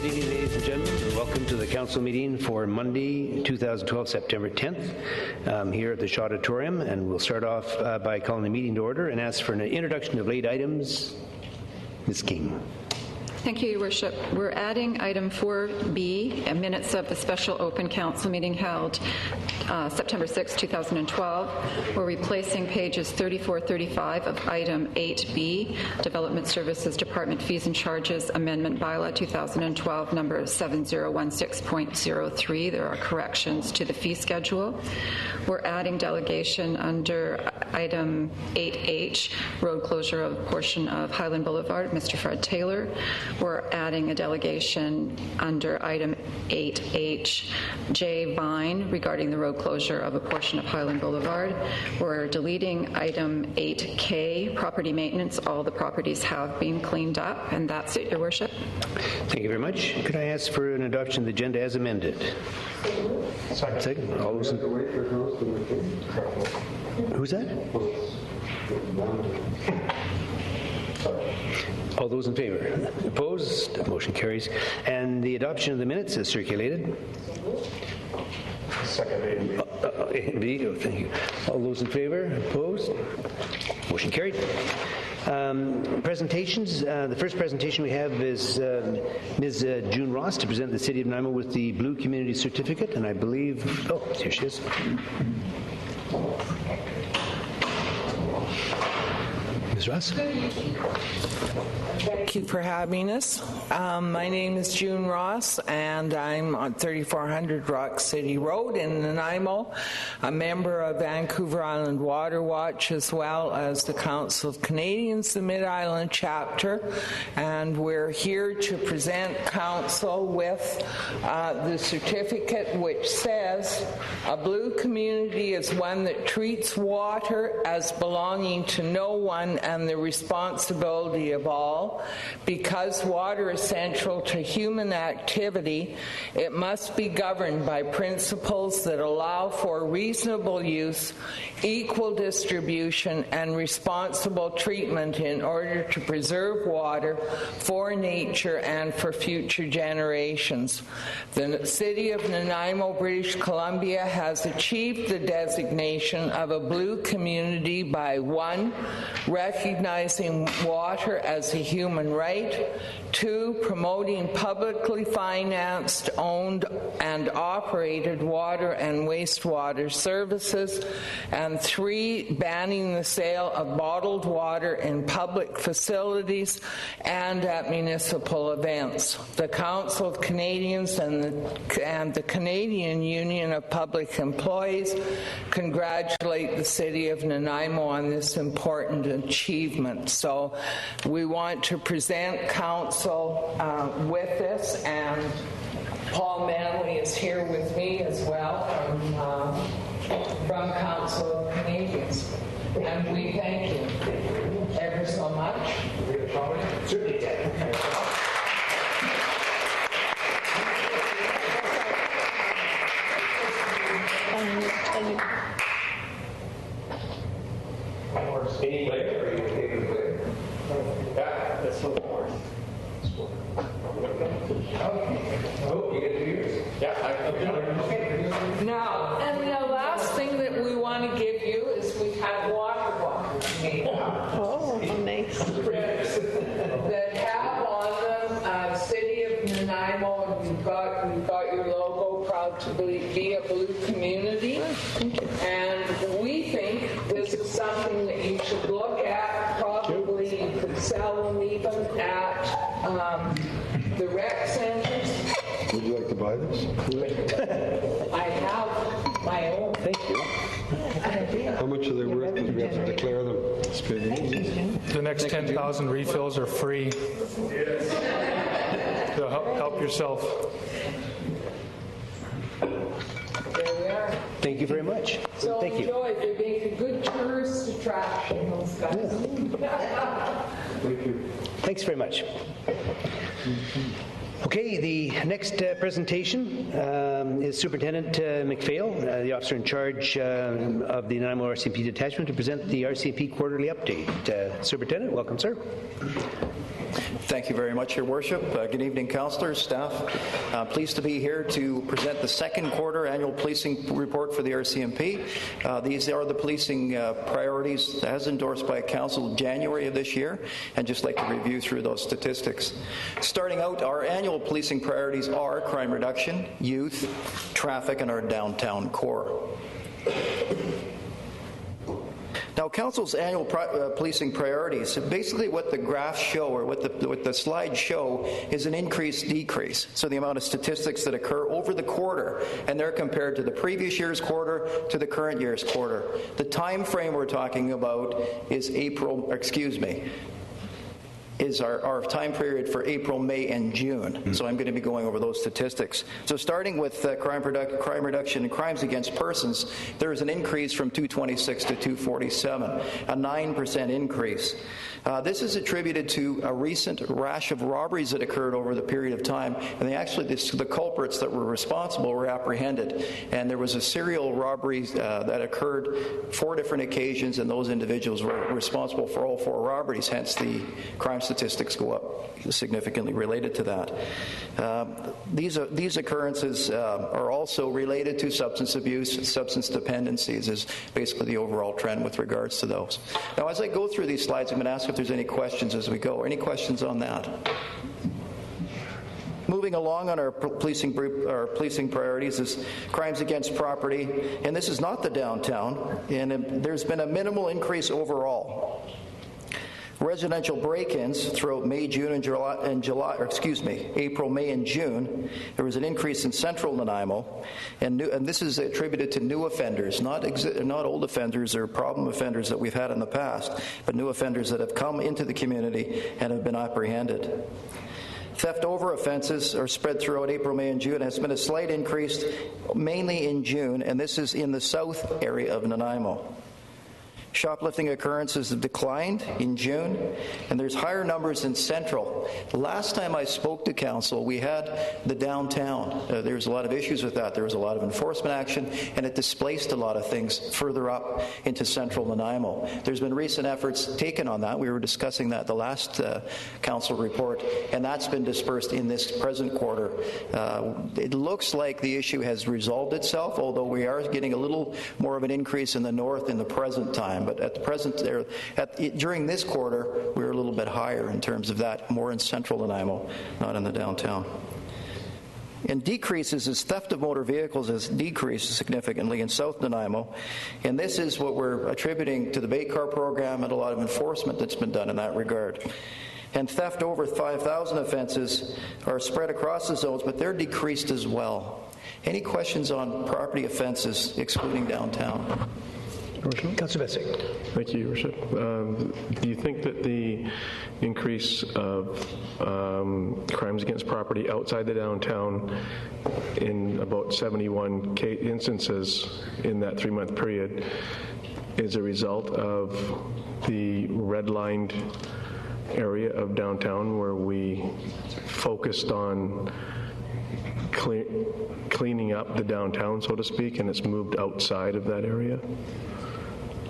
Good evening, ladies and gentlemen, and welcome to the council meeting for Monday, 2012, September 10th, here at the Shaw Auditorium. And we'll start off by calling the meeting to order and ask for an introduction of late items. Ms. King. Thank you, Your Worship. We're adding item 4B, minutes of the special open council meeting held September 6, 2012. We're replacing pages 34-35 of item 8B, Development Services Department Fees and Charges Amendment Bylaw 2012, number 7016.03. There are corrections to the fee schedule. We're adding delegation under item 8H, road closure of a portion of Highland Boulevard, Mr. Fred Taylor. We're adding a delegation under item 8H, J. Vine, regarding the road closure of a portion of Highland Boulevard. We're deleting item 8K, property maintenance. All the properties have been cleaned up, and that's it, Your Worship. Thank you very much. Could I ask for an adoption of the agenda as amended? Second. All those Who's that? All those in favor? Opposed? Motion carries. And the adoption of the minutes is circulated. Second A. B. Oh, thank you. All those in favor? Opposed? Motion carried. Presentations. The first presentation we have is Ms. June Ross to present the City of Nanaimo with the Blue Community Certificate, and I believe, here she is. Ms. Ross. Thank you for having us. My name is June Ross, and I'm on 3400 Rock City Road in Nanaimo, a member of Vancouver Island Water Watch, as well as the Council of Canadians, the Mid-Island chapter, and we're here to present Council with the certificate which says, a blue community is one that treats water as belonging to no one and the responsibility of all. Because water is central to human activity, it must be governed by principles that allow for reasonable use, equal distribution, and responsible treatment in order to preserve water for nature and for future generations. The City of Nanaimo, British Columbia has achieved the designation of a blue community by 1, recognizing water as a human right, 2, promoting publicly financed, owned, and operated water and wastewater services, and 3, banning the sale of bottled water in public facilities and at municipal events. The Council of Canadians and the Canadian Union of Public Employees congratulate the City of Nanaimo on this important achievement. So we want to present Council with this, and Paul Manley is here with me as well from Council of Canadians. And we thank you ever so much. Certainly can. Any player, or are you taking the player? Yeah, that's the fourth. Oh, you get 2 years. Yeah, okay. Now, and the last thing that we want to give you is we have water bottles made up. Oh, nice. That have on them City of Nanaimo, and we've got your logo, proud to be a blue community. And we think this is something that you should look at. Probably you could sell them even at the rec centers. Would you like to buy this? I have my own. Thank you. How much are they worth? Because we have to declare them. The next 10,000 refills are free. So help yourself. There we are. Thank you very much. So Thank you. enjoy. They make a good tourist attraction, those guys. Thank you. Thanks very much. Okay, the next presentation is Superintendent McPhail, the officer in charge of the Nanaimo RCMP detachment, to present the RCMP quarterly update. Superintendent, welcome, sir. Thank you very much, Your Worship. Good evening, councillors, staff. Pleased to be here to present the second quarter annual policing report for the RCMP. These are the policing priorities as endorsed by Council in January of this year, and just like to review through those statistics. Starting out, our annual policing priorities are crime reduction, youth, traffic, and our downtown core. Now, Council's annual policing priorities, basically what the graphs show, or what the slides show, is an increase-decrease. So the amount of statistics that occur over the quarter, and they're compared to the previous year's quarter to the current year's quarter. The time frame we're talking about is our time period for April, May, and June. So I'm going to be going over those statistics. So starting with crime reduction and crimes against persons, there is an increase from 226 to 247, a 9% increase. This is attributed to a recent rash of robberies that occurred over the period of time, and the culprits that were responsible were apprehended. And there was a serial robbery that occurred 4 different occasions, and those individuals were responsible for all 4 robberies, hence the crime statistics go up significantly related to that. These occurrences are also related to substance abuse, substance dependencies is basically the overall trend with regards to those. Now, as I go through these slides, I'm going to ask if there's any questions as we go. Any questions on that? Moving along on our policing priorities is crimes against property, and this is not the downtown, and there's been a minimal increase overall. Residential break-ins throughout April, May, and June, there was an increase in central Nanaimo, and this is attributed to new offenders, not old offenders or problem offenders that we've had in the past, but new offenders that have come into the community and have been apprehended. Theft over offenses are spread throughout April, May, and June. There's been a slight increase, mainly in June, and this is in the south area of Nanaimo. Shoplifting occurrences have declined in June, and there's higher numbers in Central. The last time I spoke to Council, we had the downtown. There was a lot of issues with that. There was a lot of enforcement action, and it displaced a lot of things further up into Central Nanaimo. There's been recent efforts taken on that. We were discussing that the last Council report, and that's been dispersed in this present quarter. It looks like the issue has resolved itself, although we are getting a little more of an increase in the north in the present time. But at the present, during this quarter, we're a little bit higher in terms of that, more in central Nanaimo, not in the downtown. And decreases is theft of motor vehicles has decreased significantly in South Nanaimo, and this is what we're attributing to the Bay Car program and a lot of enforcement that's been done in that regard. And theft over 5,000 offenses are spread across the zones, but they're decreased as well. Any questions on property offenses excluding downtown? Councillor Bessick. Thank you, Your Worship. Do you think that the increase of crimes against property outside the downtown in about 71 instances in that 3-month period is a result of the redlined area of downtown where we focused on cleaning up the downtown, so to speak, and it's moved outside of that area?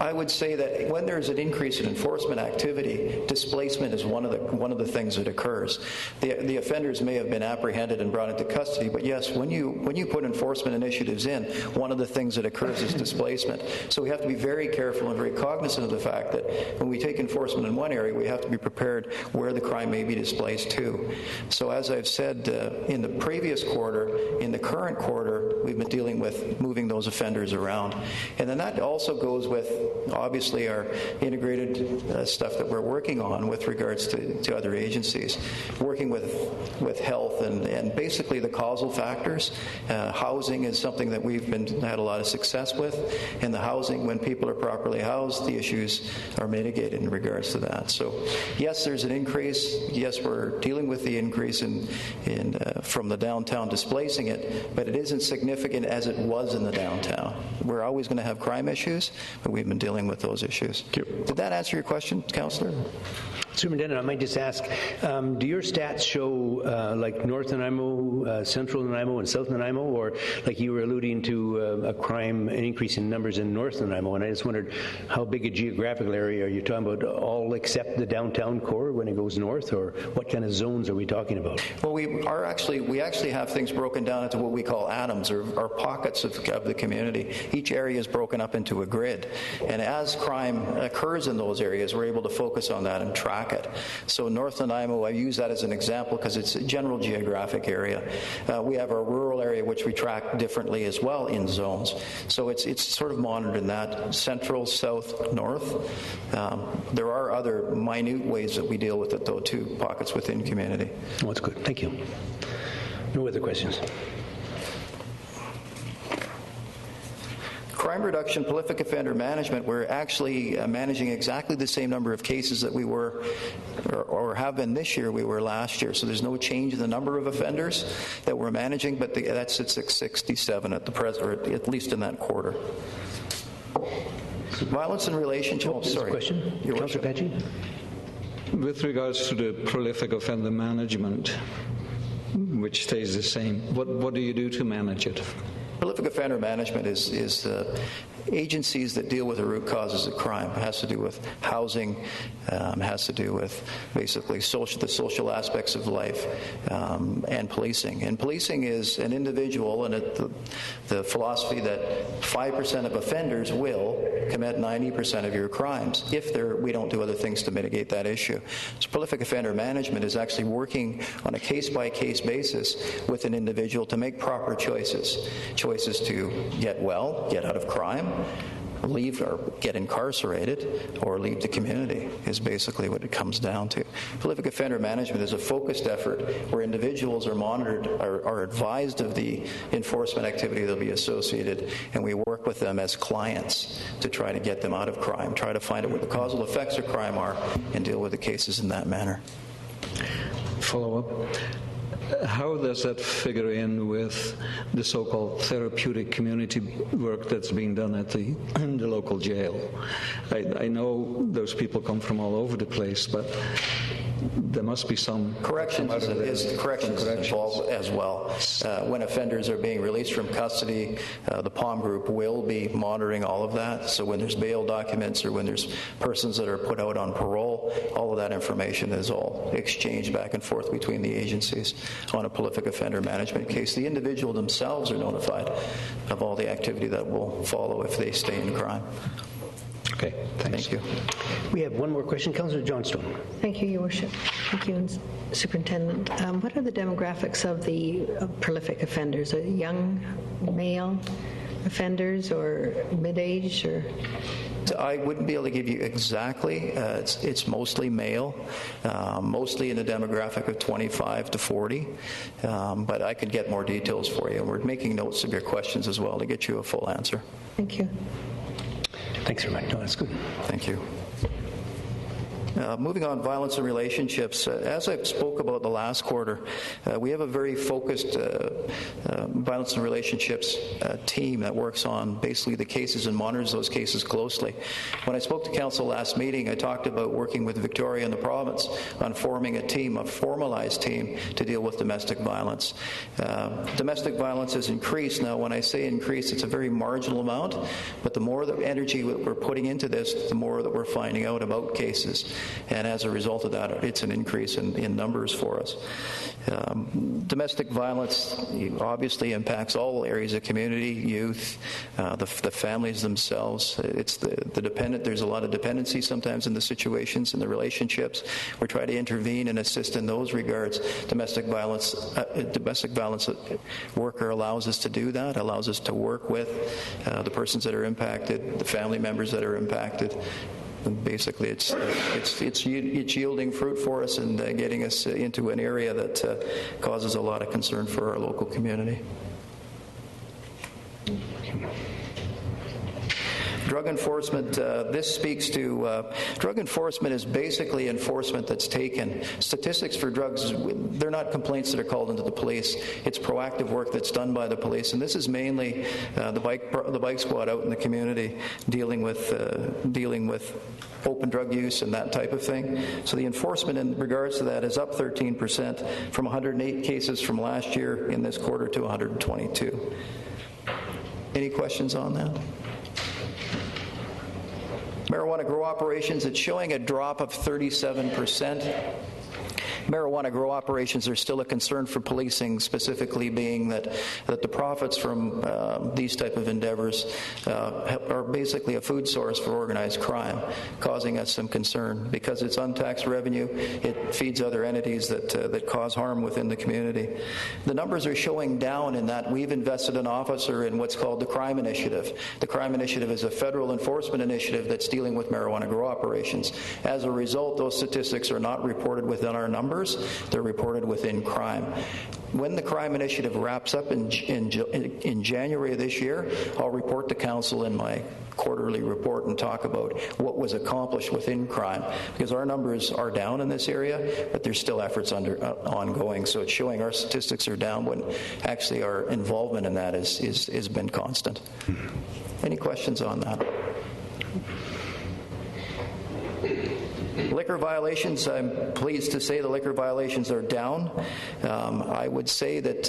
I would say that when there's an increase in enforcement activity, displacement is one of the things that occurs. The offenders may have been apprehended and brought into custody, but yes, when you put enforcement initiatives in, one of the things that occurs is displacement. So we have to be very careful and very cognizant of the fact that when we take enforcement in one area, we have to be prepared where the crime may be displaced to. So as I've said in the previous quarter, in the current quarter, we've been dealing with moving those offenders around. And then that also goes with obviously our integrated stuff that we're working on with regards to other agencies, working with health and basically the causal factors. Housing is something that we've had a lot of success with, and the housing, when people are properly housed, the issues are mitigated in regards to that. So yes, there's an increase. Yes, we're dealing with the increase from the downtown displacing it, but it isn't significant as it was in the downtown. We're always going to have crime issues, but we've been dealing with those issues. Did that answer your question, Councillor? Superintendent, I might just ask, do your stats show like North Nanaimo, Central Nanaimo, and South Nanaimo, or like you were alluding to an increase in numbers in North Nanaimo, and I just wondered how big a geographical area are you talking about, all except the downtown core when it goes north, or what kind of zones are we talking about? Well, we actually have things broken down into what we call atoms, or pockets of the community. Each area is broken up into a grid, and as crime occurs in those areas, we're able to focus on that and track it. So North Nanaimo, I use that as an example because it's a general geographic area. We have our rural area, which we track differently as well in zones. So it's sort of monitored in that central, south, north. There are other minute ways that we deal with it, though, too, pockets within community. Oh, that's good. Thank you. No other questions? Crime reduction, prolific offender management, we're actually managing exactly the same number of cases that we were or have been this year we were last year. So there's no change in the number of offenders that we're managing, but that's at 667 at the present, or at least in that quarter. Violence in relationships. Sorry. Question? Councillor Patchy? With regards to the prolific offender management, which stays the same, what do you do to manage it? Prolific offender management is agencies that deal with the root causes of crime. It has to do with housing, has to do with basically the social aspects of life, and policing. And policing is an individual, and the philosophy that 5% of offenders will commit 90% of your crimes if we don't do other things to mitigate that issue. So prolific offender management is actually working on a case-by-case basis with an individual to make proper choices to get well, get out of crime, leave or get incarcerated, or leave the community is basically what it comes down to. Prolific offender management is a focused effort where individuals are monitored, are advised of the enforcement activity that will be associated, and we work with them as clients to try to get them out of crime, try to find out what the causal effects of crime are, and deal with the cases in that manner. Follow-up. How does that figure in with the so-called therapeutic community work that's being done at the local jail? I know those people come from all over the place, but there must be some... Corrections involved as well. When offenders are being released from custody, the POM group will be monitoring all of that. So when there's bail documents or when there's persons that are put out on parole, all of that information is all exchanged back and forth between the agencies on a prolific offender management case. The individual themselves are notified of all the activity that will follow if they stay in crime. Okay, thanks. Thank you. We have one more question. Councillor Johnstone. Thank you, Your Worship. Thank you, Superintendent. What are the demographics of the prolific offenders? Are they young male offenders or mid-age or... I wouldn't be able to give you exactly. It's mostly male, mostly in the demographic of 25 to 40, but I could get more details for you. We're making notes of your questions as well to get you a full answer. Thank you. Thanks very much. No, that's good. Thank you. Moving on, violence in relationships. As I spoke about the last quarter, we have a very focused violence in relationships team that works on basically the cases and monitors those cases closely. When I spoke to council last meeting, I talked about working with Victoria and the province on forming a team, a formalized team, to deal with domestic violence. Domestic violence has increased. Now, when I say increase, it's a very marginal amount, but the more the energy we're putting into this, the more that we're finding out about cases. And as a result of that, it's an increase in numbers for us. Domestic violence obviously impacts all areas of community, youth, the families themselves. It's the dependent. There's a lot of dependency sometimes in the situations, in the relationships. We try to intervene and assist in those regards. Domestic violence worker allows us to do that, allows us to work with the persons that are impacted, the family members that are impacted. And basically, it's yielding fruit for us and getting us into an area that causes a lot of concern for our local community. Drug enforcement, this speaks to, drug enforcement is basically enforcement that's taken. Statistics for drugs, they're not complaints that are called into the police. It's proactive work that's done by the police, and this is mainly the bike squad out in the community dealing with open drug use and that type of thing. So the enforcement in regards to that is up 13% from 108 cases from last year in this quarter to 122. Any questions on that? Marijuana grow operations, it's showing a drop of 37%. Marijuana grow operations are still a concern for policing, specifically being that the profits from these type of endeavors are basically a food source for organized crime, causing us some concern. Because it's untaxed revenue, it feeds other entities that cause harm within the community. The numbers are showing down in that we've invested an officer in what's called the Crime Initiative. The Crime Initiative is a federal enforcement initiative that's dealing with marijuana grow operations. As a result, those statistics are not reported within our numbers. They're reported within crime. When the Crime Initiative wraps up in January of this year, I'll report to Council in my quarterly report and talk about what was accomplished within crime, because our numbers are down in this area, but there's still efforts ongoing. So it's showing our statistics are down when actually our involvement in that has been constant. Any questions on that? Liquor violations, I'm pleased to say the liquor violations are down. I would say that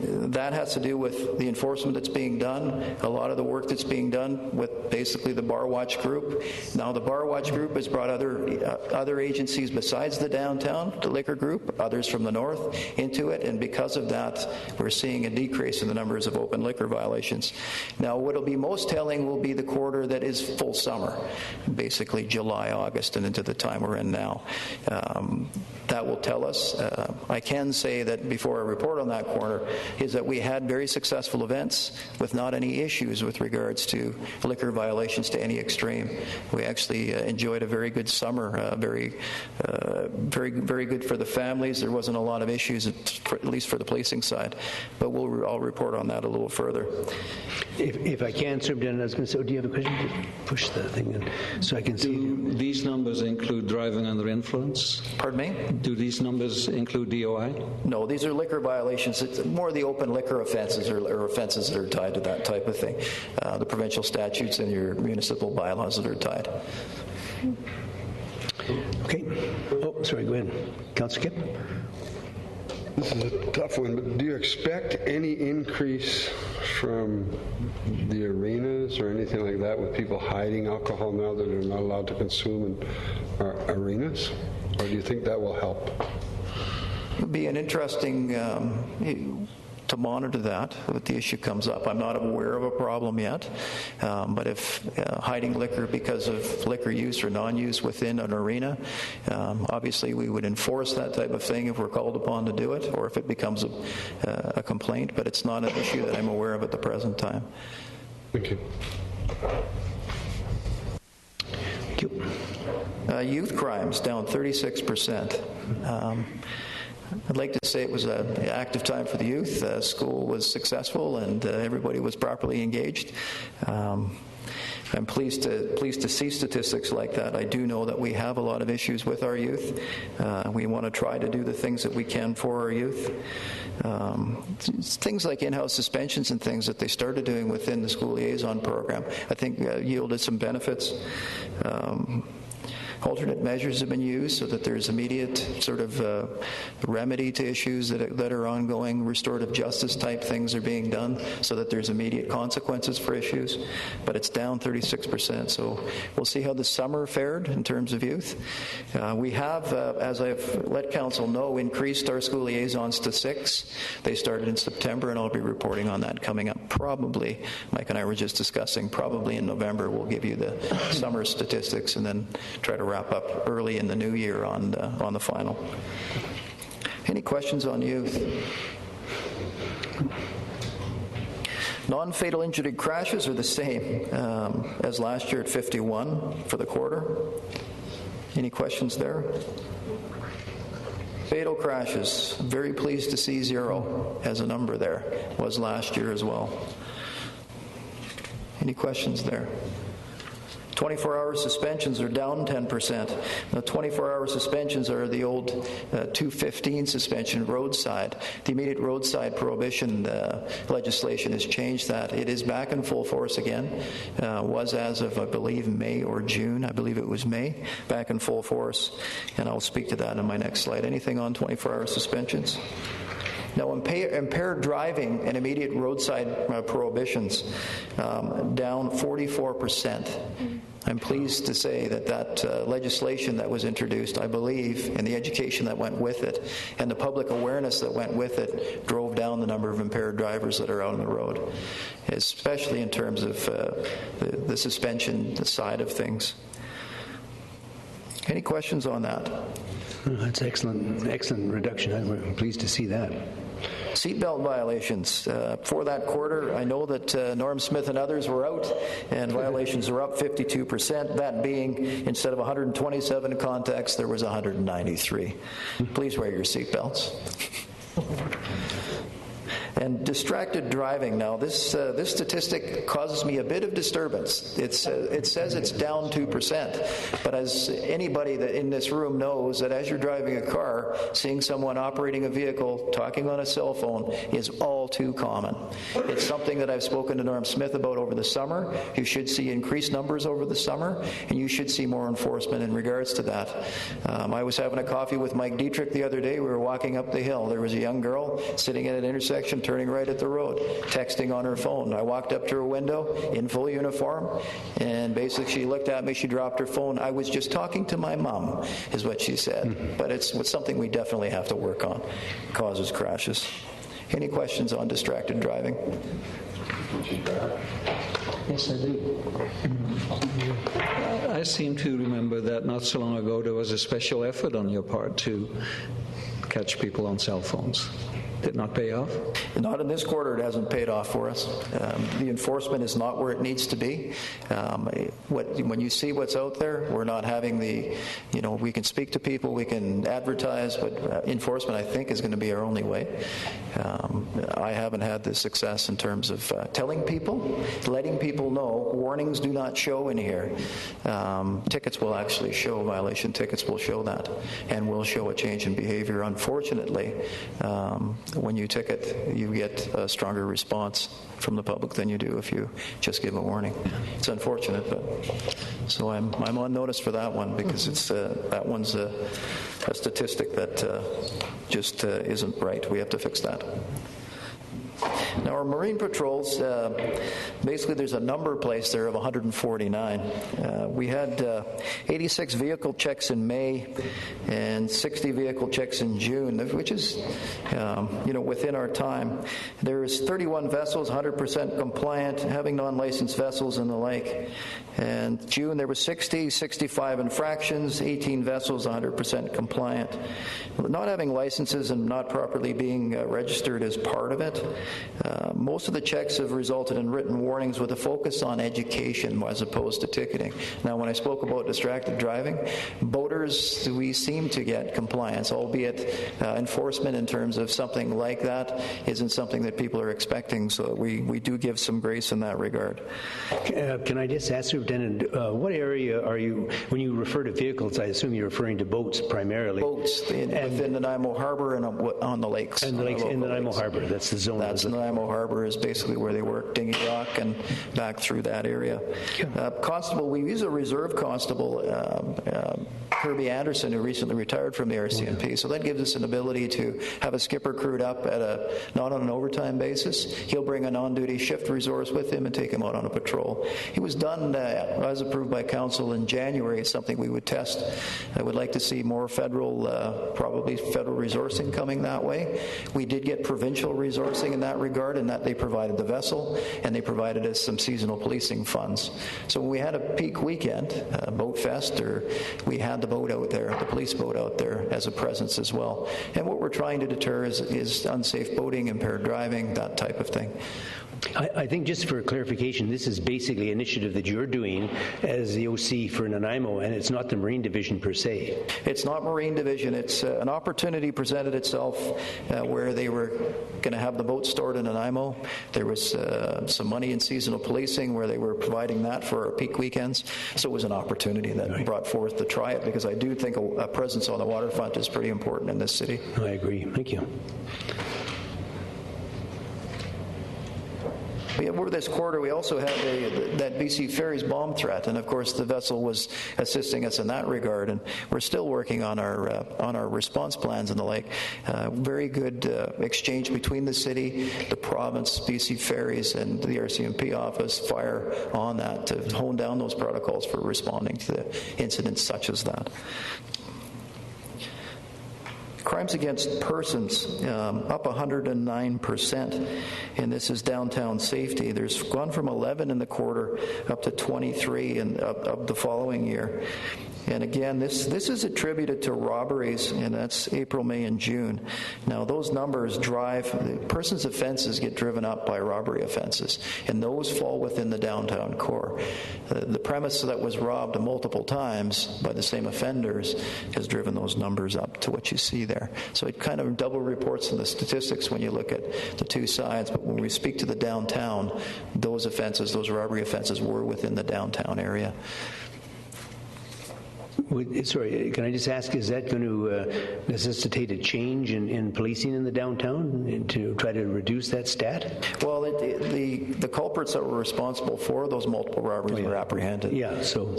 that has to do with the enforcement that's being done, a lot of the work that's being done with basically the Bar Watch Group. Now the Bar Watch Group has brought other agencies besides the downtown, the liquor group, others from the north into it, and because of that we're seeing a decrease in the numbers of open liquor violations. Now what will be most telling will be the quarter that is full summer, basically July, August, and into the time we're in now. That will tell us. I can say that before I report on that corner is that we had very successful events with not any issues with regards to liquor violations to any extreme. We actually enjoyed a very good summer, very good for the families. There wasn't a lot of issues, at least for the policing side, but I'll report on that a little further. If I can, Superintendent, I was going to say, do you have a question? Push the thing in so I can see. Do these numbers include driving under influence? Pardon me? Do these numbers include DOI? No, these are liquor violations. It's more the open liquor offenses or offenses that are tied to that type of thing. The provincial statutes and your municipal bylaws that are tied. Okay. Oh, sorry, go ahead. Councillor Kipp? This is a tough one, but do you expect any increase from the arenas or anything like that with people hiding alcohol now that they're not allowed to consume in our arenas? Or do you think that will help? It would be an interesting to monitor that if the issue comes up. I'm not aware of a problem yet, but if hiding liquor because of liquor use or non-use within an arena, obviously we would enforce that type of thing if we're called upon to do it, or if it becomes a complaint, but it's not an issue that I'm aware of at the present time. Thank you. Thank you. Youth crimes down 36%. I'd like to say it was an active time for the youth. School was successful and everybody was properly engaged. I'm pleased to see statistics like that. I do know that we have a lot of issues with our youth. We want to try to do the things that we can for our youth. Things like in-house suspensions and things that they started doing within the school liaison program, I think yielded some benefits. Alternate measures have been used so that there's immediate sort of remedy to issues that are ongoing. Restorative justice type things are being done so that there's immediate consequences for issues. But it's down 36%. So we'll see how the summer fared in terms of youth. We have, as I've let council know, increased our school liaisons to 6. They started in September, and I'll be reporting on that coming up probably. Mike and I were just discussing probably in November. We'll give you the summer statistics and then try to wrap up early in the new year on the final. Any questions on youth? Non-fatal injury crashes are the same as last year at 51 for the quarter. Any questions there? Fatal crashes, very pleased to see 0 as a number there. Was last year as well. Any questions there? 24-hour suspensions are down 10%. The 24-hour suspensions are the old 215 suspension roadside. The immediate roadside prohibition legislation has changed that. It is back in full force again. Was as of, I believe, May or June. I believe it was May, back in full force. And I'll speak to that in my next slide. Anything on 24-hour suspensions? Now, impaired driving and immediate roadside prohibitions down 44%. I'm pleased to say that legislation that was introduced, I believe, and the education that went with it, and the public awareness that went with it, drove down the number of impaired drivers that are out on the road, especially in terms of the suspension side of things. Any questions on that? That's excellent reduction. I'm pleased to see that. Seatbelt violations. For that quarter, I know that Norm Smith and others were out, and violations are up 52%. That being, instead of 127 contacts, there was 193. Please wear your seatbelts. And distracted driving. Now, this statistic causes me a bit of disturbance. It says it's down 2%, but as anybody that in this room knows, that as you're driving a car, seeing someone operating a vehicle, talking on a cell phone is all too common. It's something that I've spoken to Norm Smith about over the summer. You should see increased numbers over the summer, and you should see more enforcement in regards to that. I was having a coffee with Mike Dietrich the other day. We were walking up the hill. There was a young girl sitting at an intersection, turning right at the road, texting on her phone. I walked up to her window in full uniform, and basically she looked at me, she dropped her phone. I was just talking to my mom, is what she said. But it's something we definitely have to work on. It causes crashes. Any questions on distracted driving? Yes, I do. I seem to remember that not so long ago there was a special effort on your part to catch people on cell phones. Did not pay off? Not in this quarter. It hasn't paid off for us. The enforcement is not where it needs to be. When you see what's out there, we're not having we can speak to people, we can advertise, but enforcement, I think, is going to be our only way. I haven't had the success in terms of telling people, letting people know warnings do not show in here. Tickets will actually show, violation tickets will show that, and will show a change in behavior. Unfortunately, when you ticket, you get a stronger response from the public than you do if you just give a warning. It's unfortunate, but so I'm on notice for that one, because it's that one's a statistic that just isn't right. We have to fix that. Now, our marine patrols, basically there's a number placed there of 149. We had 86 vehicle checks in May and 60 vehicle checks in June, which is, within our time. There's 31 vessels 100% compliant, having non-licensed vessels in the lake. And June there was 65 infractions, 18 vessels 100% compliant. Not having licenses and not properly being registered is part of it. Most of the checks have resulted in written warnings with a focus on education as opposed to ticketing. Now, when I spoke about distracted driving, boaters, we seem to get compliance, albeit enforcement in terms of something like that isn't something that people are expecting, so we do give some grace in that regard. Can I just ask, Superintendent, what area are you, when you refer to vehicles, I assume you're referring to boats primarily? Boats within Nanaimo Harbor and on the lakes. And the lakes in Nanaimo Harbor, that's the zone. That's Nanaimo Harbor is basically where they work, Dingy Rock and back through that area. Constable, we use a reserve constable, Kirby Anderson, who recently retired from the RCMP, so that gives us an ability to have a skipper crewed up at not on an overtime basis. He'll bring an on-duty shift resource with him and take him out on a patrol. He was done as approved by council in January. It's something we would test. I would like to see more federal, probably federal resourcing coming that way. We did get provincial resourcing in that regard, in that they provided the vessel and they provided us some seasonal policing funds. So when we had a peak weekend, Boat Fest, or we had the boat out there, the police boat out there as a presence as well. And what we're trying to deter is unsafe boating, impaired driving, that type of thing. I think, just for clarification, this is basically an initiative that you're doing as the OC for Nanaimo, and it's not the Marine Division per se. It's not Marine Division. It's an opportunity presented itself where they were going to have the boat stored in Nanaimo. There was some money in seasonal policing where they were providing that for our peak weekends. So it was an opportunity that brought forth to try it, because I do think a presence on the waterfront is pretty important in this city. I agree. Thank you. Over this quarter, we also had that BC Ferries bomb threat, and of course the vessel was assisting us in that regard, and we're still working on our response plans in the lake. Very good exchange between the city, the province, BC Ferries, and the RCMP office, fire on that to hone down those protocols for responding to incidents such as that. Crimes against persons, up 109%, and this is downtown safety. There's gone from 11 in the quarter up to 23 of the following year. And again, this is attributed to robberies, and that's April, May, and June. Now, those numbers persons' offenses get driven up by robbery offenses, and those fall within the downtown core. The premise that was robbed multiple times by the same offenders has driven those numbers up to what you see there. So it kind of double reports in the statistics when you look at the two sides, but when we speak to the downtown, those offenses, those robbery offenses, were within the downtown area. Sorry, can I just ask, is that going to necessitate a change in policing in the downtown to try to reduce that stat? Well, the culprits that were responsible for those multiple robberies were apprehended. Yeah, so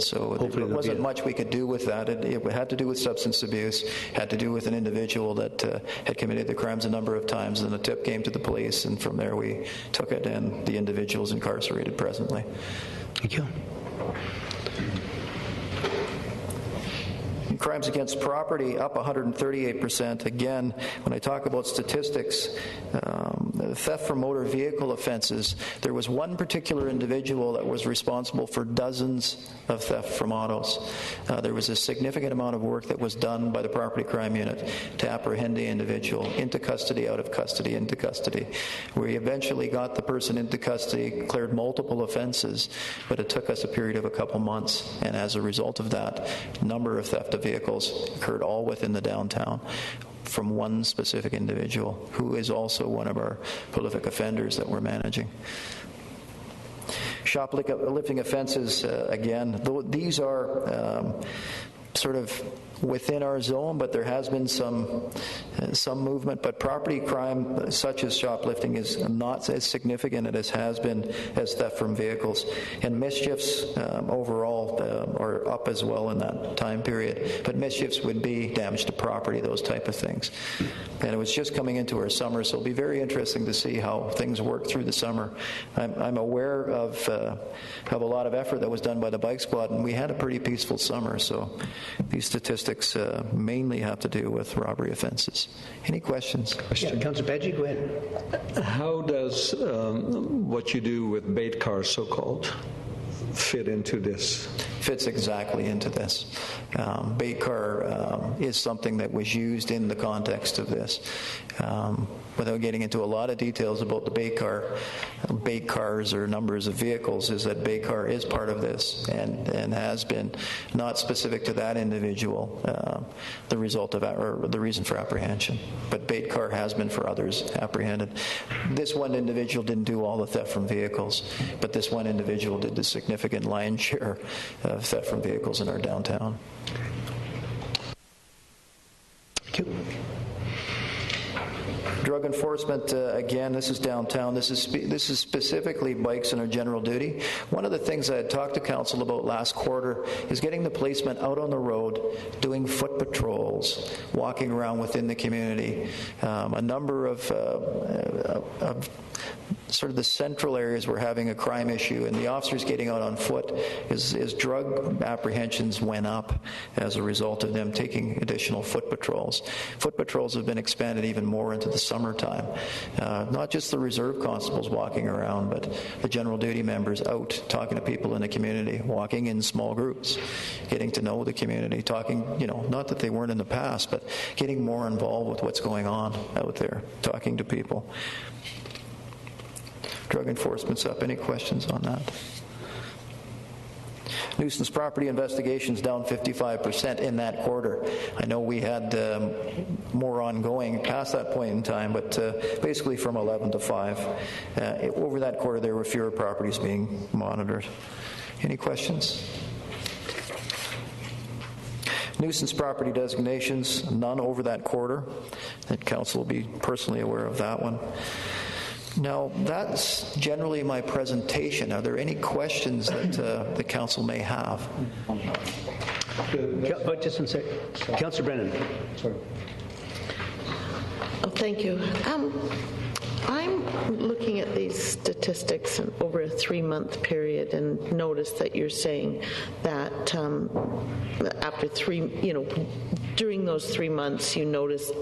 there wasn't much we could do with that. It had to do with substance abuse, had to do with an individual that had committed the crimes a number of times, and the tip came to the police, and from there we took it, and the individual is incarcerated presently. Thank you. Crimes against property up 138%. Again, when I talk about statistics, theft from motor vehicle offenses, there was one particular individual that was responsible for dozens of theft from autos. There was a significant amount of work that was done by the property crime unit to apprehend the individual into custody, out of custody, into custody. We eventually got the person into custody, cleared multiple offenses, but it took us a period of a couple months, and as a result of that, a number of theft of vehicles occurred all within the downtown from one specific individual who is also one of our prolific offenders that we're managing. Shoplifting offenses, again, these are sort of within our zone, but there has been some movement. But property crime, such as shoplifting, is not as significant as has been as theft from vehicles. And mischiefs overall are up as well in that time period. But mischiefs would be damage to property, those type of things. And it was just coming into our summer, so it'll be very interesting to see how things work through the summer. I'm aware of a lot of effort that was done by the bike squad, and we had a pretty peaceful summer. So these statistics mainly have to do with robbery offenses. Any questions? Yeah, Councillor Paget, go ahead. How does what you do with bait cars, so-called, fit into this? Fits exactly into this. Bait car is something that was used in the context of this. Without getting into a lot of details about the bait cars or numbers of vehicles, is that bait car is part of this and has been, not specific to that individual, the result of or the reason for apprehension. But bait car has been for others apprehended. This one individual didn't do all the theft from vehicles, but this one individual did the significant lion's share of theft from vehicles in our downtown. Thank you. Drug enforcement, again, this is downtown. This is specifically bikes and our general duty. One of the things I had talked to council about last quarter is getting the policemen out on the road, doing foot patrols, walking around within the community. A number of sort of the central areas were having a crime issue, and the officers getting out on foot as drug apprehensions went up as a result of them taking additional foot patrols. Foot patrols have been expanded even more into the summertime. Not just the reserve constables walking around, but the general duty members out talking to people in the community, walking in small groups, getting to know the community, talking, not that they weren't in the past, but getting more involved with what's going on out there, talking to people. Drug enforcement's up. Any questions on that? Nuisance property investigations down 55% in that quarter. I know we had more ongoing past that point in time, but basically from 11 to 5. Over that quarter, there were fewer properties being monitored. Any questions? Nuisance property designations, none over that quarter. And council will be personally aware of that one. Now, that's generally my presentation. Are there any questions that the council may have? Just one sec. Councillor Brennan. Sorry. Oh, thank you. I'm looking at these statistics over a 3-month period and notice that you're saying that after during those 3 months you noticed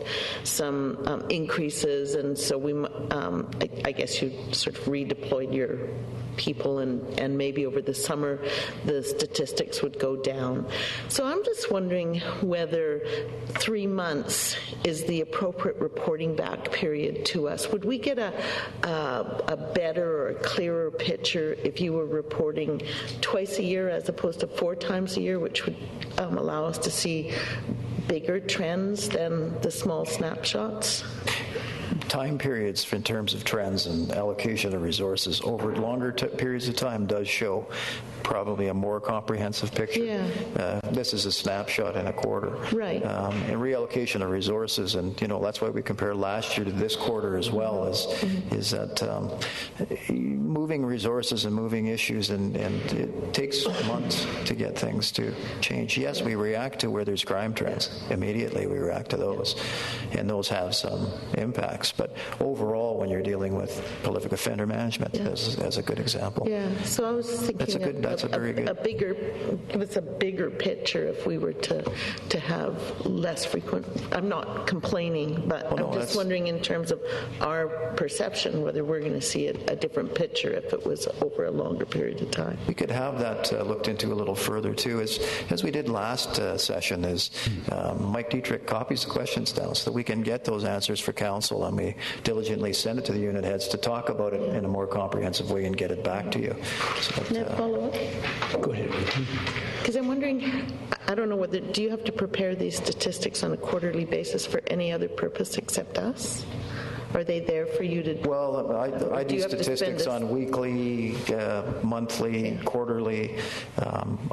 some increases, and so I guess you sort of redeployed your people, and maybe over the summer the statistics would go down. So I'm just wondering whether 3 months is the appropriate reporting back period to us. Would we get a better or a clearer picture if you were reporting twice a year as opposed to 4 times a year, which would allow us to see bigger trends than the small snapshots? Time periods in terms of trends and allocation of resources over longer periods of time does show probably a more comprehensive picture. Yeah. This is a snapshot in a quarter. Right. And reallocation of resources, and that's why we compare last year to this quarter as well, is that moving resources and moving issues, and it takes months to get things to change. Yes, we react to where there's crime trends. Immediately we react to those, and those have some impacts. But overall, when you're dealing with prolific offender management, as a good example. Yeah, so I was thinking give us a bigger picture if we were to have less frequent. I'm not complaining, but I'm just wondering in terms of our perception whether we're going to see a different picture if it was over a longer period of time. We could have that looked into a little further too, as we did last session. Is Mike Dietrich copies the questions down so that we can get those answers for council, and we diligently send it to the unit heads to talk about it in a more comprehensive way and get it back to you. So Can I follow up? Go ahead. Because I'm wondering, I don't know do you have to prepare these statistics on a quarterly basis for any other purpose except us? Are they there for you to? Well, I do statistics on weekly, monthly, quarterly.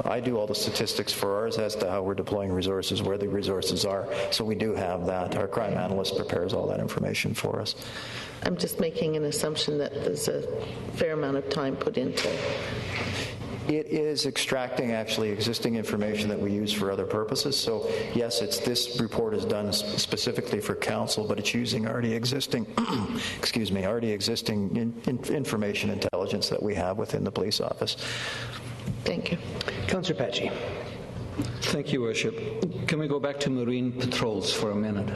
I do all the statistics for ours as to how we're deploying resources, where the resources are. So we do have that. Our crime analyst prepares all that information for us. I'm just making an assumption that there's a fair amount of time put into. It is extracting actually existing information that we use for other purposes. So yes, this report is done specifically for council, but it's using already existing, information intelligence that we have within the police office. Thank you. Councillor Patchy. Thank you, Worship. Can we go back to marine patrols for a minute?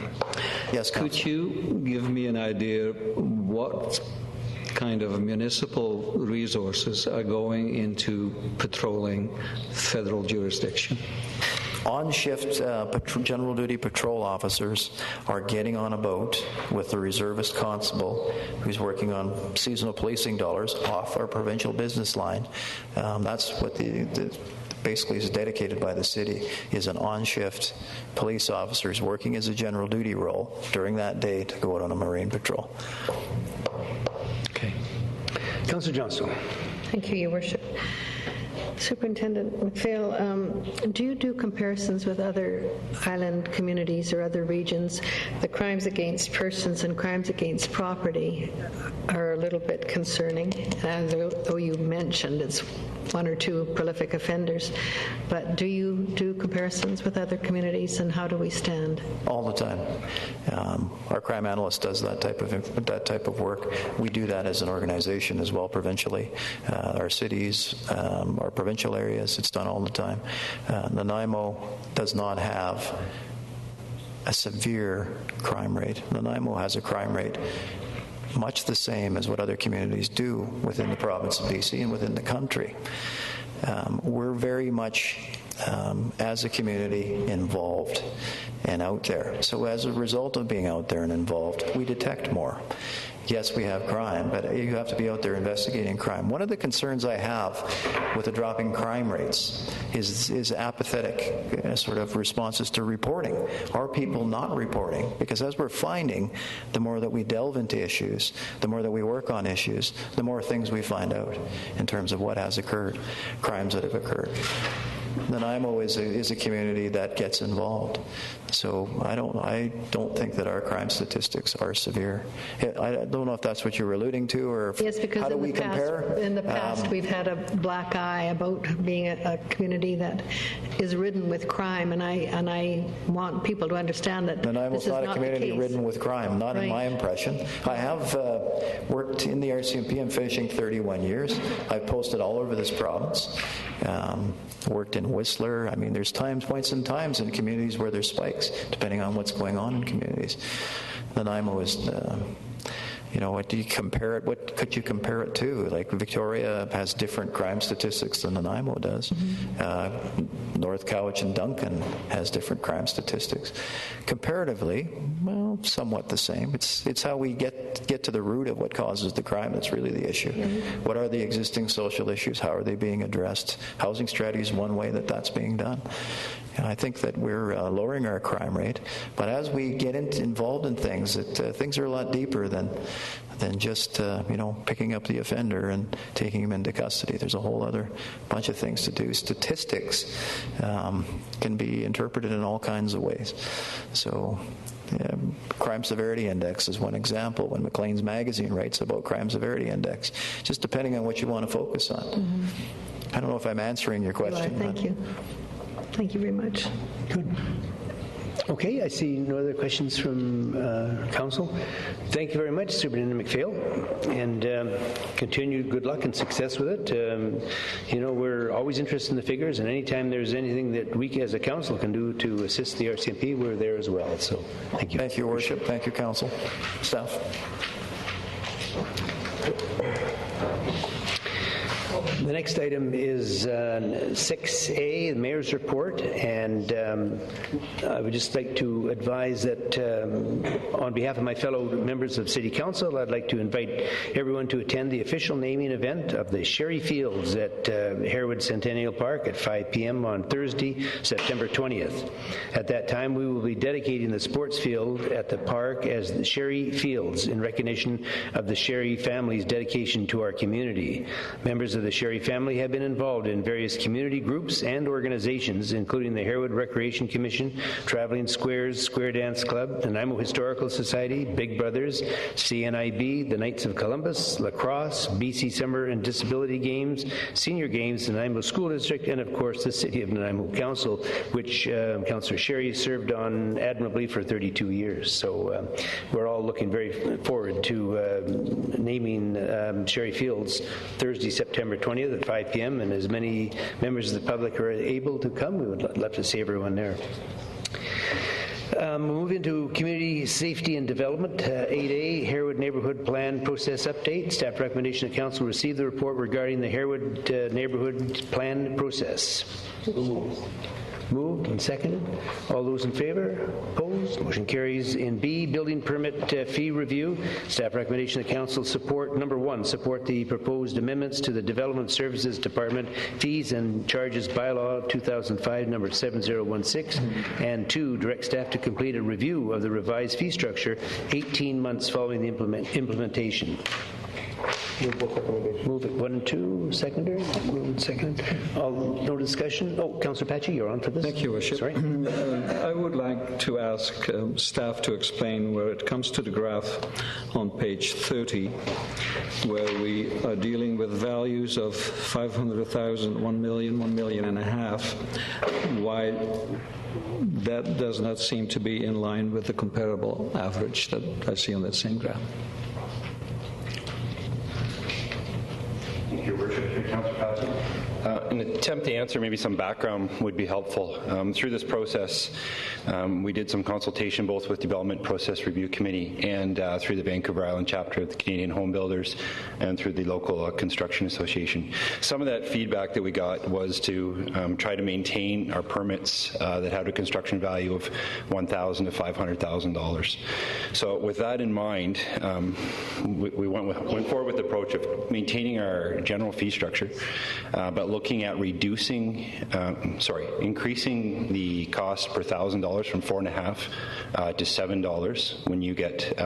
Yes, Councillor. Could you give me an idea what kind of municipal resources are going into patrolling federal jurisdiction? On-shift general duty patrol officers are getting on a boat with the reservist constable who's working on seasonal policing dollars off our provincial business line. That's what basically is dedicated by the city, is an on-shift police officers working as a general duty role during that day to go out on a marine patrol. Okay. Councillor Johnson. Thank you, Your Worship. Superintendent McPhail, do you do comparisons with other island communities or other regions? The crimes against persons and crimes against property are a little bit concerning, though you mentioned it's 1 or 2 prolific offenders. But do you do comparisons with other communities, and how do we stand? All the time. Our crime analyst does that type of work. We do that as an organization as well, provincially. Our cities, our provincial areas, it's done all the time. Nanaimo does not have a severe crime rate. Nanaimo has a crime rate much the same as what other communities do within the province of BC and within the country. We're very much as a community involved and out there. So as a result of being out there and involved, we detect more. Yes, we have crime, but you have to be out there investigating crime. One of the concerns I have with the dropping crime rates is apathetic sort of responses to reporting. Are people not reporting? Because as we're finding, the more that we delve into issues, the more that we work on issues, the more things we find out in terms of what has occurred, crimes that have occurred. Nanaimo is a community that gets involved. So I don't think that our crime statistics are severe. I don't know if that's what you were alluding to, or if, Yes, because how do we compare? In the past, we've had a black eye about being a community that is ridden with crime, and I want people to understand that Nanaimo's this is not a not community the case. ridden with crime, not in my impression. I have worked in the RCMP. I'm finishing 31 years. I've posted all over this province. Worked in Whistler. I mean, there's points and times in communities where there's spikes, depending on what's going on in communities. Nanaimo is, what do you compare it? What could you compare it to? Like Victoria has different crime statistics than Nanaimo does. Mm-hmm. North Cowichan Duncan has different crime statistics. Comparatively, well, somewhat the same. It's how we get to the root of what causes the crime that's really the issue. Mm-hmm. What are the existing social issues? How are they being addressed? Housing strategy is one way that's being done. I think that we're lowering our crime rate, but as we get involved in things, things are a lot deeper than just picking up the offender and taking him into custody. There's a whole other bunch of things to do. Statistics can be interpreted in all kinds of ways. So. Crime Severity Index is one example. When Maclean's Magazine writes about Crime Severity Index, just depending on what you want to focus on. Mm-hmm. I don't know if I'm answering your question. Thank you. Thank you very much. Good. Okay, I see no other questions from Council. Thank you very much, Superintendent McPhail, and continued good luck and success with it. We're always interested in the figures, and anytime there's anything that we as a Council can do to assist the RCMP, we're there as well. So, thank you. Thank you, Worship. Thank you, Council. Staff. The next item is 6A, the Mayor's Report, and I would just like to advise that on behalf of my fellow members of City Council, I'd like to invite everyone to attend the official naming event of the Sherry Fields at Harewood Centennial Park at 5 p.m. on Thursday, September 20th. At that time, we will be dedicating the sports field at the park as the Sherry Fields in recognition of the Sherry family's dedication to our community. Members of the Sherry family have been involved in various community groups and organizations, including the Harewood Recreation Commission, Traveling Squares, Square Dance Club, the Nanaimo Historical Society, Big Brothers, CNIB, the Knights of Columbus, lacrosse, BC Summer and Disability Games, Senior Games, the Nanaimo School District, and of course the City of Nanaimo Council, which Councillor Sherry served on admirably for 32 years. So we're all looking very forward to naming Sherry Fields Thursday, September 20th at 5 p.m. and as many members of the public are able to come, we would love to see everyone there. We'll move into Community Safety and Development. 8A, Harewood Neighborhood Plan Process Update. Staff recommendation that Council receive the report regarding the Harewood Neighborhood Plan process. Moved and seconded. All those in favor? Opposed? Motion carries. In B, building permit fee review. Staff recommendation that Council support, number 1, support the proposed amendments to the Development Services Department Fees and Charges Bylaw 2005, number 7016, and 2, direct staff to complete a review of the revised fee structure 18 months following the implementation. Move it 1 and 2, secondary. Move and second. No discussion. Oh, Councillor Patchy, you're on for this. Thank you, Worship. Sorry. I would like to ask staff to explain where it comes to the graph on page 30, where we are dealing with values of 500,000, 1 million, 1.5 million, why that does not seem to be in line with the comparable average that I see on that same graph. Your Worship, Councillor Patterson. An attempt to answer maybe some background would be helpful. Through this process, we did some consultation both with Development Process Review Committee and through the Vancouver Island chapter of the Canadian Home Builders and through the local construction association. Some of that feedback that we got was to try to maintain our permits that had a construction value of $1,000 to $500,000. So with that in mind, we went forward with the approach of maintaining our general fee structure, but looking at increasing the cost per $1,000 from $4.50 to $7 when you get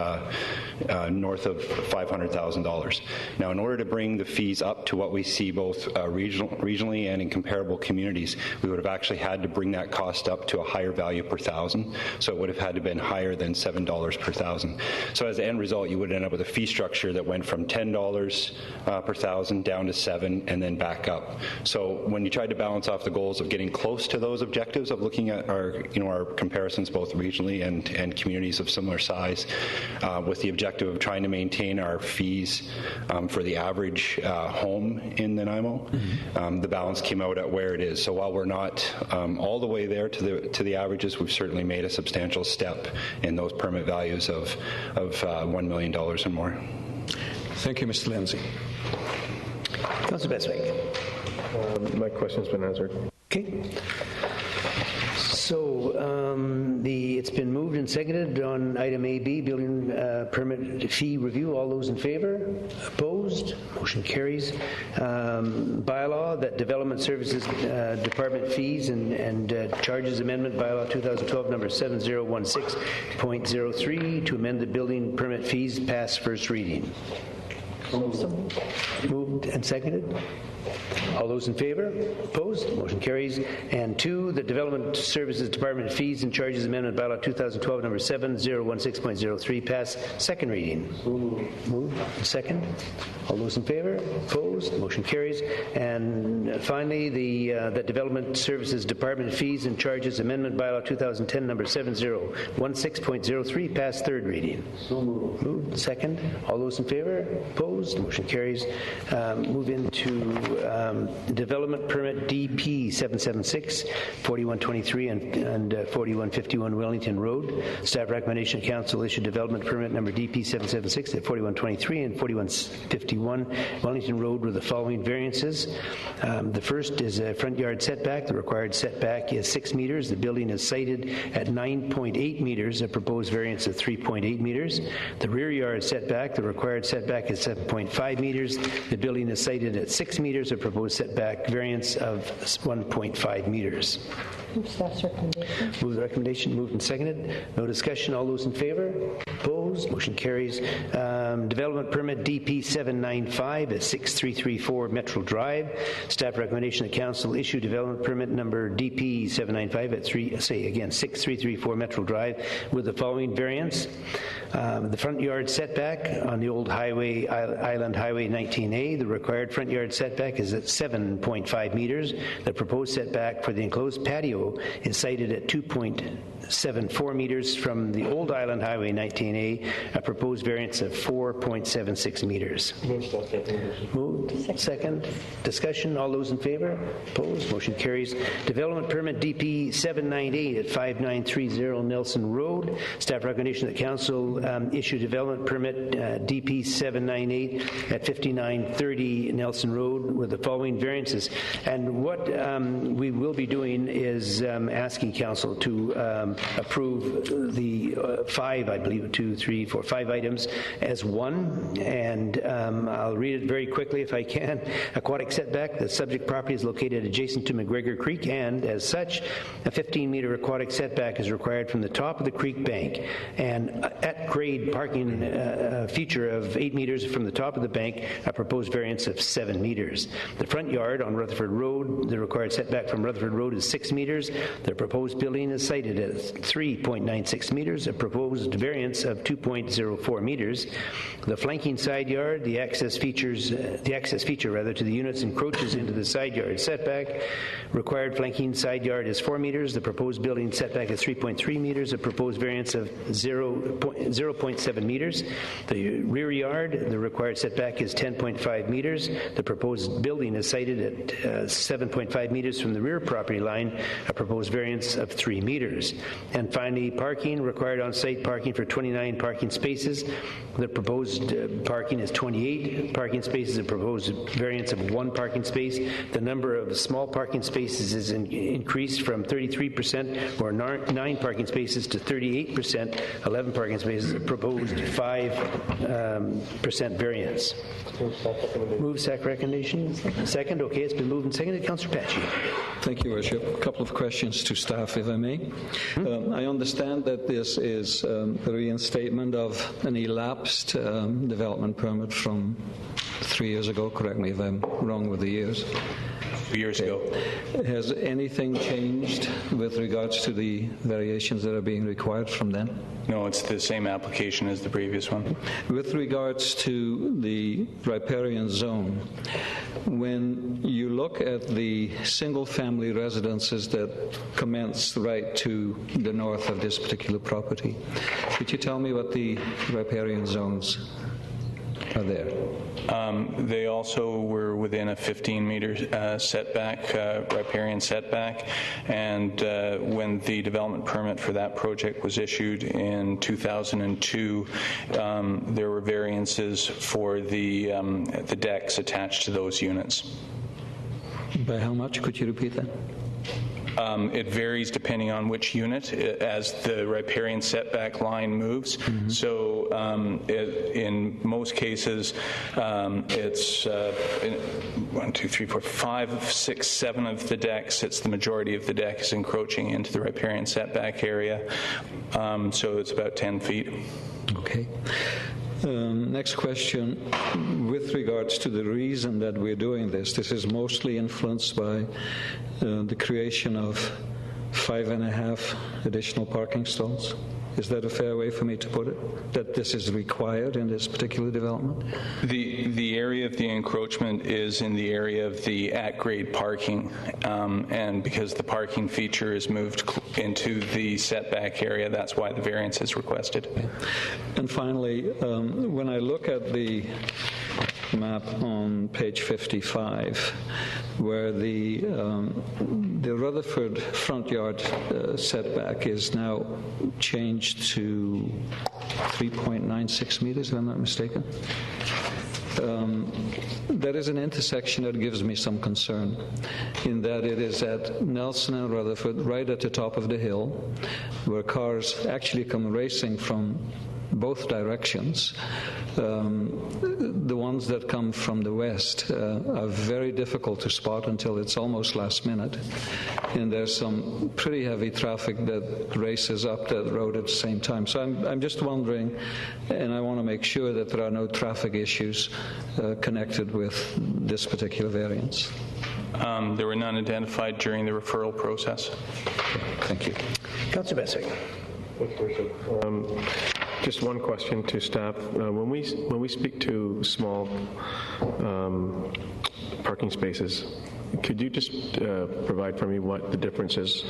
north of $500,000. Now, in order to bring the fees up to what we see both regionally and in comparable communities, we would have actually had to bring that cost up to a higher value per $1,000. So it would have had to been higher than $7 per $1,000. So as the end result, you would end up with a fee structure that went from $10 per $1,000 down to $7 and then back up. So when you tried to balance off the goals of getting close to those objectives of looking at our comparisons both regionally and communities of similar size, with the objective of trying to maintain our fees for the average home in Nanaimo, the balance came out at where it is. So while we're not all the way there to the averages, we've certainly made a substantial step in those permit values of $1 million or more. Thank you, Mr. Lindsay. Councillor Bestwick. My question's been answered. Okay. So it's been moved and seconded on item AB, building permit fee review. All those in favor? Opposed? Motion carries. Bylaw, that Development Services Department fees and charges amendment, bylaw 2012 number 7016.03 to amend the building permit fees, pass first reading. Moved and seconded. All those in favor? Opposed? Motion carries. And 2, the Development Services Department fees and charges amendment bylaw 2012 number 7016.03 pass second reading. Moved. Second. All those in favor? Opposed? Motion carries. And finally, the Development Services Department fees and charges amendment bylaw 2010 number 7016.03 pass third reading. Moved. Second. All those in favor? Opposed? Motion carries. Move into development permit DP 776, 4123 and 4151 Wellington Road. Staff recommendation, council issue development permit number DP 776 at 4123 and 4151 Wellington Road with the following variances. The first is a front yard setback. The required setback is 6 meters. The building is sited at 9.8 meters, a proposed variance of 3.8 meters. The rear yard setback, the required setback is 7.5 meters. The building is sited at 6 meters, a proposed setback variance of 1.5 meters. Staff's recommendation. Move the recommendation. Moved and seconded. No discussion. All those in favor? Opposed? Motion carries. Development permit DP 795 at 6334 Metro Drive. Staff recommendation that council issue development permit number DP 795 at 6334 Metro Drive with the following variance. The front yard setback on the old highway, Island Highway 19A, the required front yard setback is at 7.5 meters. The proposed setback for the enclosed patio is cited at 2.74 meters from the old Island Highway 19A, a proposed variance of 4.76 meters. Moved. Second. Discussion. All those in favor? Opposed? Motion carries. Development permit DP 798 at 5930 Nelson Road. Staff recommendation that council issue development permit DP 798 at 5930 Nelson Road with the following variances. And what we will be doing is asking council to approve the 5 items as one. And I'll read it very quickly if I can. Aquatic setback, the subject property is located adjacent to McGregor Creek, and as such, a 15-meter aquatic setback is required from the top of the creek bank, and at grade parking feature of 8 meters from the top of the bank, a proposed variance of 7 meters. The front yard on Rutherford Road, the required setback from Rutherford Road is 6 meters. The proposed building is sited at 3.96 meters, a proposed variance of 2.04 meters. The flanking side yard, the access feature to the units encroaches into the side yard setback. Required flanking side yard is 4 meters. The proposed building setback is 3.3 meters, a proposed variance of 0.04 0.7 meters. The rear yard, the required setback is 10.5 meters. The proposed building is sited at 7.5 meters from the rear property line, a proposed variance of 3 meters. And finally, parking, required on-site parking for 29 parking spaces. The proposed parking is 28 parking spaces, a proposed variance of 1 parking space. The number of small parking spaces is increased from 33% or 9 parking spaces to 38%, 11 parking spaces, a proposed 5% variance. Move SAC recommendation. Second. Okay, it's been moved and seconded. Councillor Patchy. Thank you, Worship. A couple of questions to staff, if I may. I understand that this is a reinstatement of an elapsed development permit from 3 years ago. Correct me if I'm wrong with the years. 2 years ago. Has anything changed with regards to the variations that are being required from then? No, it's the same application as the previous one. With regards to the riparian zone, when you look at the single-family residences that commence right to the north of this particular property, could you tell me what the riparian zones are there? They also were within a 15-meter setback, riparian setback, and when the development permit for that project was issued in 2002, there were variances for the decks attached to those units. By how much? Could you repeat that? It varies depending on which unit as the riparian setback line moves. Mm-hmm. So in most cases, it's 1, 2, 3, 4, 5, 6, 7 of the decks. It's the majority of the deck is encroaching into the riparian setback area. So it's about 10 feet. Okay. Next question, with regards to the reason that we're doing this, this is mostly influenced by the creation of 5.5 additional parking stalls. Is that a fair way for me to put it, that this is required in this particular development? The area of the encroachment is in the area of the at-grade parking, and because the parking feature is moved into the setback area, that's why the variance is requested. And finally, when I look at the map on page 55, where the Rutherford front yard setback is now changed to 3.96 meters, if I'm not mistaken. That is an intersection that gives me some concern, in that it is at Nelson and Rutherford, right at the top of the hill, where cars actually come racing from both directions. The ones that come from the west are very difficult to spot until it's almost last minute. And there's some pretty heavy traffic that races up that road at the same time. So I'm just wondering, and I want to make sure that there are no traffic issues connected with this particular variance. There were none identified during the referral process. Thank you. Councillor Bessick. Just one question to staff. When we speak to small parking spaces, could you just provide for me what the difference is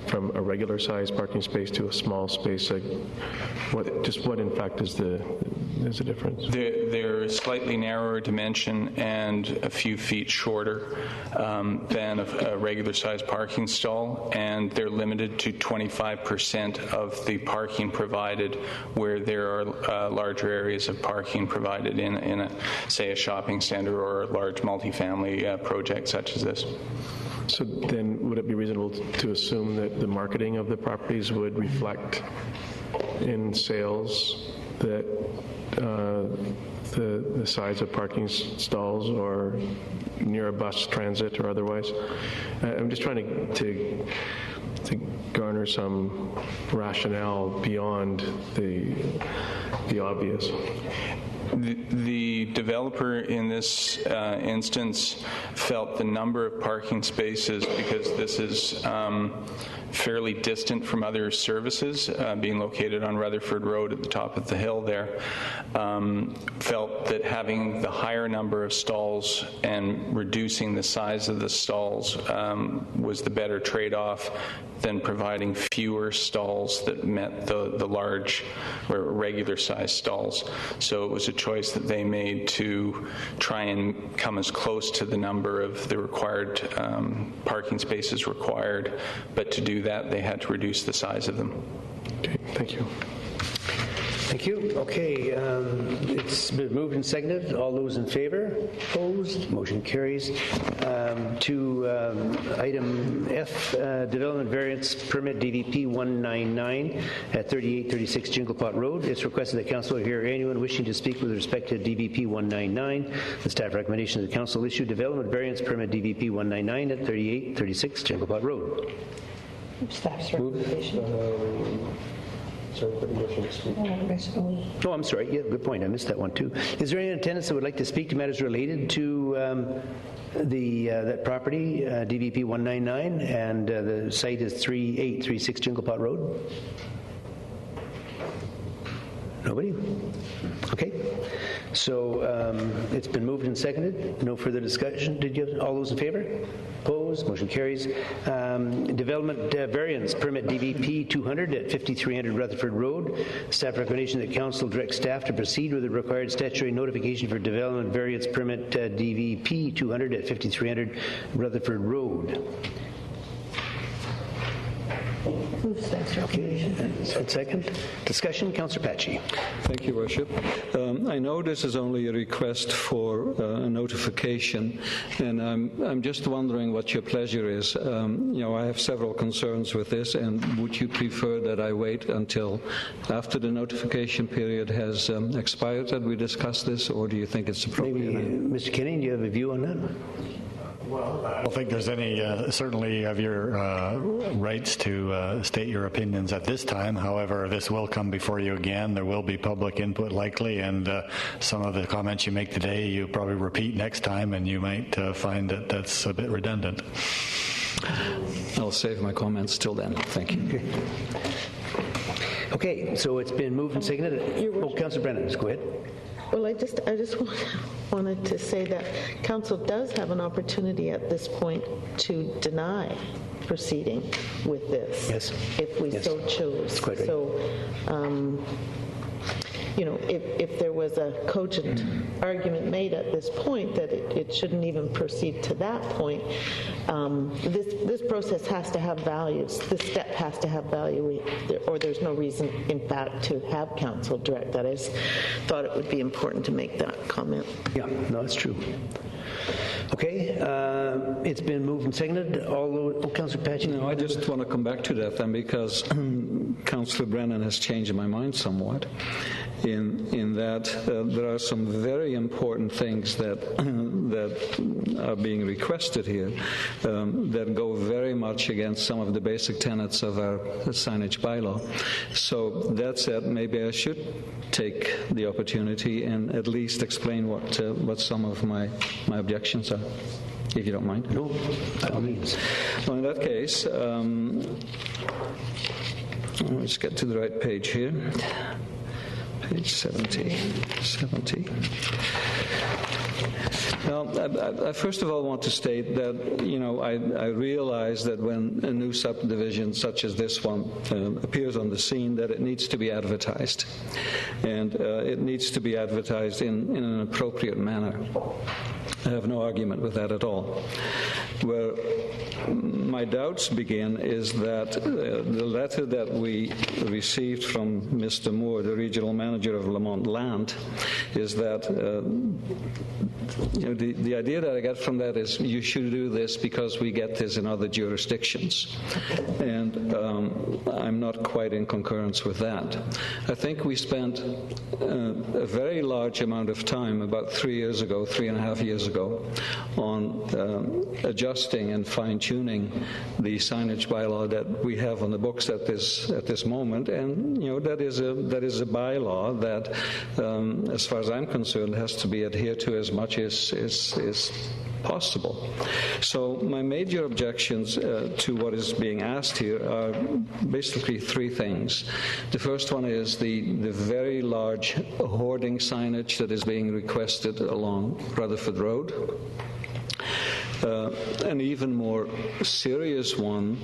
from a regular size parking space to a small space? Like what in fact is the difference? They're slightly narrower dimension and a few feet shorter than a regular size parking stall, and they're limited to 25% of the parking provided where there are larger areas of parking provided in say a shopping center or a large multifamily project such as this. So then would it be reasonable to assume that the marketing of the properties would reflect in sales that the size of parking stalls or near a bus transit or otherwise? I'm just trying to garner some rationale beyond the obvious. The developer in this instance felt the number of parking spaces, because this is fairly distant from other services, being located on Rutherford Road at the top of the hill there, felt that having the higher number of stalls and reducing the size of the stalls was the better trade-off than providing having fewer stalls that met the large or regular size stalls. So it was a choice that they made to try and come as close to the number of the required parking spaces required, but to do that they had to reduce the size of them. Okay, thank you. Thank you. Okay, it's been moved and seconded. All those in favor? Opposed? Motion carries. To item F, Development Variance Permit DVP 199 at 3836 Jinglepot Road. It's requested that council hear anyone wishing to speak with respect to DVP 199. The staff recommendation of the council issue Development Variance Permit DVP 199 at 3836 Jinglepot Road. Staff's recommendation. Oh, I'm sorry. Yeah, good point. I missed that one too. Is there any in attendance that would like to speak to matters related to that property, DVP 199, and the site is 3836 Jinglepot Road? Nobody? Okay. So it's been moved and seconded. No further discussion. All those in favor? Opposed? Motion carries. Development Variance Permit DVP 200 at 5300 Rutherford Road. Staff recommendation that council direct staff to proceed with the required statutory notification for Development Variance Permit DVP 200 at 5300 Rutherford Road. Okay, and second. Discussion, Councillor Patchy. Thank you, Worship. I know this is only a request for a notification, and I'm just wondering what your pleasure is. I have several concerns with this, and would you prefer that I wait until after the notification period has expired that we discuss this, or do you think it's appropriate? Maybe, Mr. Kenny, do you have a view on that? Well, I don't think there's any, certainly of your rights to state your opinions at this time. However, this will come before you again. There will be public input likely, and some of the comments you make today you probably repeat next time, and you might find that that's a bit redundant. I'll save my comments till then. Thank you. Okay, so it's been moved and seconded. Oh, Councillor Brennan, go ahead. Well, I just wanted to say that council does have an opportunity at this point to deny proceeding with this. Yes. If we so chose. That's quite right. So, if there was a cogent argument made at this point that it shouldn't even proceed to that point, this process has to have values. This step has to have value, or there's no reason, in fact, to have council direct that. I just thought it would be important to make that comment. Yeah, no, that's true. Okay, it's been moved and seconded. Councillor Patchy. No, I just want to come back to that then, because Councillor Brennan has changed my mind somewhat in that there are some very important things that are being requested here that go very much against some of the basic tenets of our signage bylaw. So that said, maybe I should take the opportunity and at least explain what some of my objections are, if you don't mind. No, by all means. Well, in that case, let's get to the right page here. Page 70. Now, I first of all want to state that, I realize that when a new subdivision such as this one appears on the scene, that it needs to be advertised. And it needs to be advertised in an appropriate manner. I have no argument with that at all. Where my doubts begin is that the letter that we received from Mr. Moore, the regional manager of Lamont Land, is that the idea that I get from that is you should do this because we get this in other jurisdictions. And I'm not quite in concurrence with that. I think we spent a very large amount of time, about 3.5 years ago, on adjusting and fine-tuning the signage bylaw that we have on the books at this moment, and that is a bylaw that, as far as I'm concerned, has to be adhered to as much as possible. So my major objections to what is being asked here are basically three things. The first one is the very large hoarding signage that is being requested along Rutherford Road. An even more serious one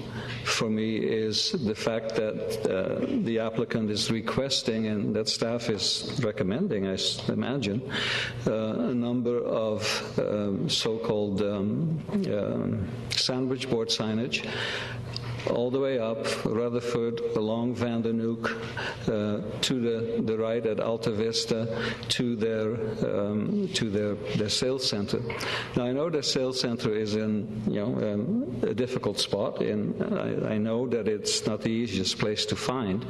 for me is the fact that the applicant is requesting, and that staff is recommending, I imagine, a number of so-called sandwich board signage all the way up Rutherford, along Vandernook, to the right at Alta Vista, to their sales center. Now I know their sales center is in a difficult spot, and I know that it's not the easiest place to find,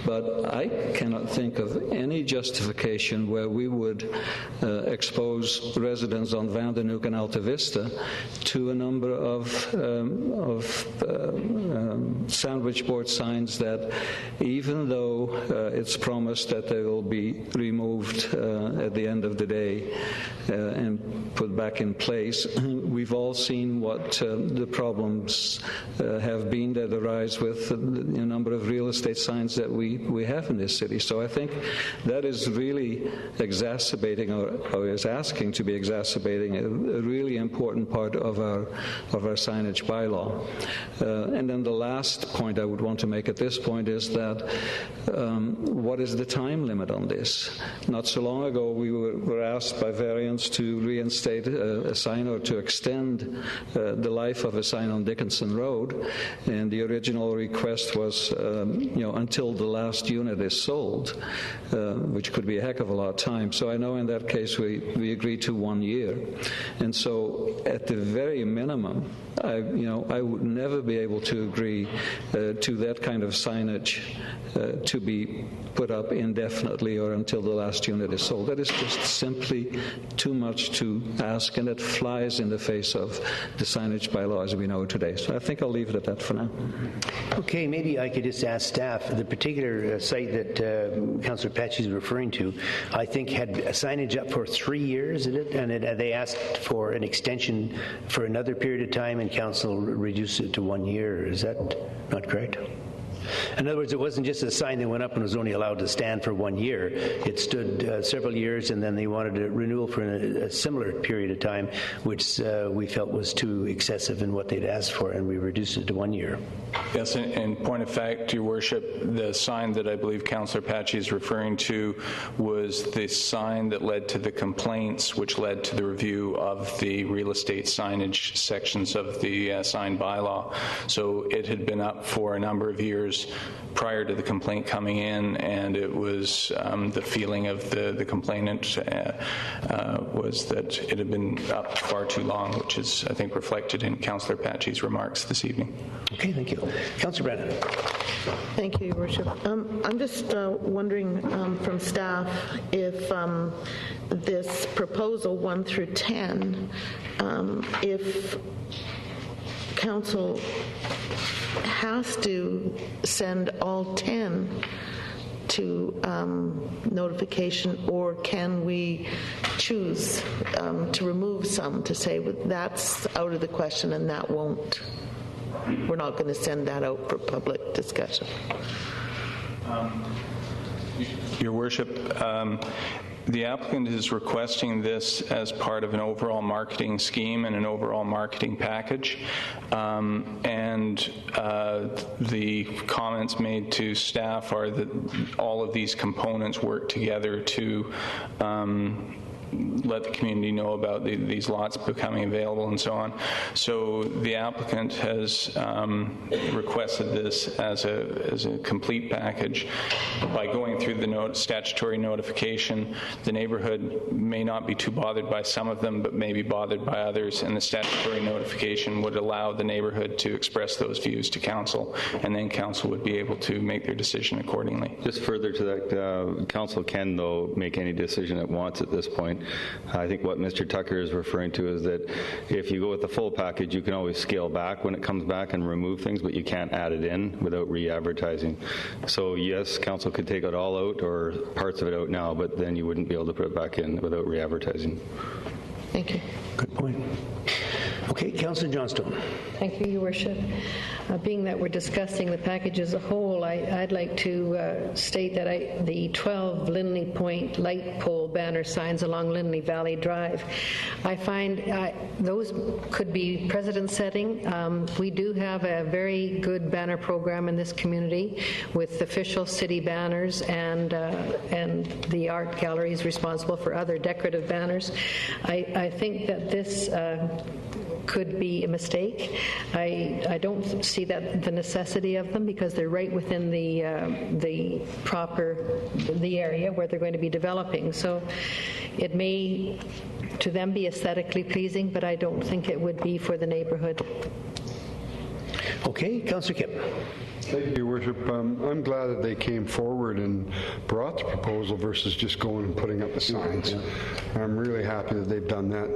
but I cannot think of any justification where we would expose residents on Vandernook and Alta Vista to a number of sandwich board signs that, even though it's promised that they will be removed at the end of the day and put back in place, we've all seen what the problems have been that arise with the number of real estate signs that we have in this city. So I think that is really exacerbating, or is asking to be exacerbating, a really important part of our signage bylaw. And then the last point I would want to make at this point is that what is the time limit on this? Not so long ago we were asked by variance to reinstate a sign or to extend the life of a sign on Dickinson Road, and the original request was until the last unit is sold, which could be a heck of a lot of time. So I know in that case we agreed to 1 year, and so at the very minimum, I would never be able to agree to that kind of signage to be put up indefinitely or until the last unit is sold. That is just simply too much to ask, and it flies in the face of the signage bylaw as we know today. So I think I'll leave it at that for now. Okay, maybe I could just ask staff, the particular site that Councillor Patchy is referring to, I think had signage up for 3 years, is it? And they asked for an extension for another period of time, and Council reduced it to 1 year. Is that not correct? In other words, it wasn't just a sign that went up and was only allowed to stand for 1 year. It stood several years, and then they wanted a renewal for a similar period of time, which we felt was too excessive in what they'd asked for, and we reduced it to 1 year. Yes, in point of fact, Your Worship, the sign that I believe Councillor Patchy is referring to was the sign that led to the complaints, which led to the review of the real estate signage sections of the sign bylaw. So it had been up for a number of years prior to the complaint coming in, and it was the feeling of the complainant was that it had been up far too long, which is, I think, reflected in Councillor Patchy's remarks this evening. Okay, thank you. Councillor Brennan. Thank you, Your Worship. I'm just wondering from staff if this proposal 1 through 10, if Council has to send all 10 to notification, or can we choose to remove some to say that's out of the question and that won't? We're not going to send that out for public discussion. Your Worship, the applicant is requesting this as part of an overall marketing scheme and an overall marketing package. The comments made to staff are that all of these components work together to let the community know about these lots becoming available and so on. So the applicant has requested this as a complete package. By going through the statutory notification, the neighborhood may not be too bothered by some of them, but may be bothered by others, and the statutory notification would allow the neighborhood to express those views to council, and then council would be able to make their decision accordingly. Just further to that, council can, though, make any decision it wants at this point. I think what Mr. Tucker is referring to is that if you go with the full package, you can always scale back when it comes back and remove things, but you can't add it in without re-advertising. So yes, council could take it all out or parts of it out now, but then you wouldn't be able to put it back in without re-advertising. Thank you. Good point. Okay, Councillor Johnstone. Thank you, Your Worship. Being that we're discussing the package as a whole, I'd like to state that the 12 Lindley Point light pole banner signs along Lindley Valley Drive, I find those could be precedent-setting. We do have a very good banner program in this community with official city banners and the art gallery is responsible for other decorative banners. I think that this could be a mistake. I don't see that the necessity of them because they're right within the area where they're going to be developing. So it may to them be aesthetically pleasing, but I don't think it would be for the neighborhood. Okay, Councillor Kip. Thank you, Your Worship. I'm glad that they came forward and brought the proposal versus just going and putting up the signs. I'm really happy that they've done that.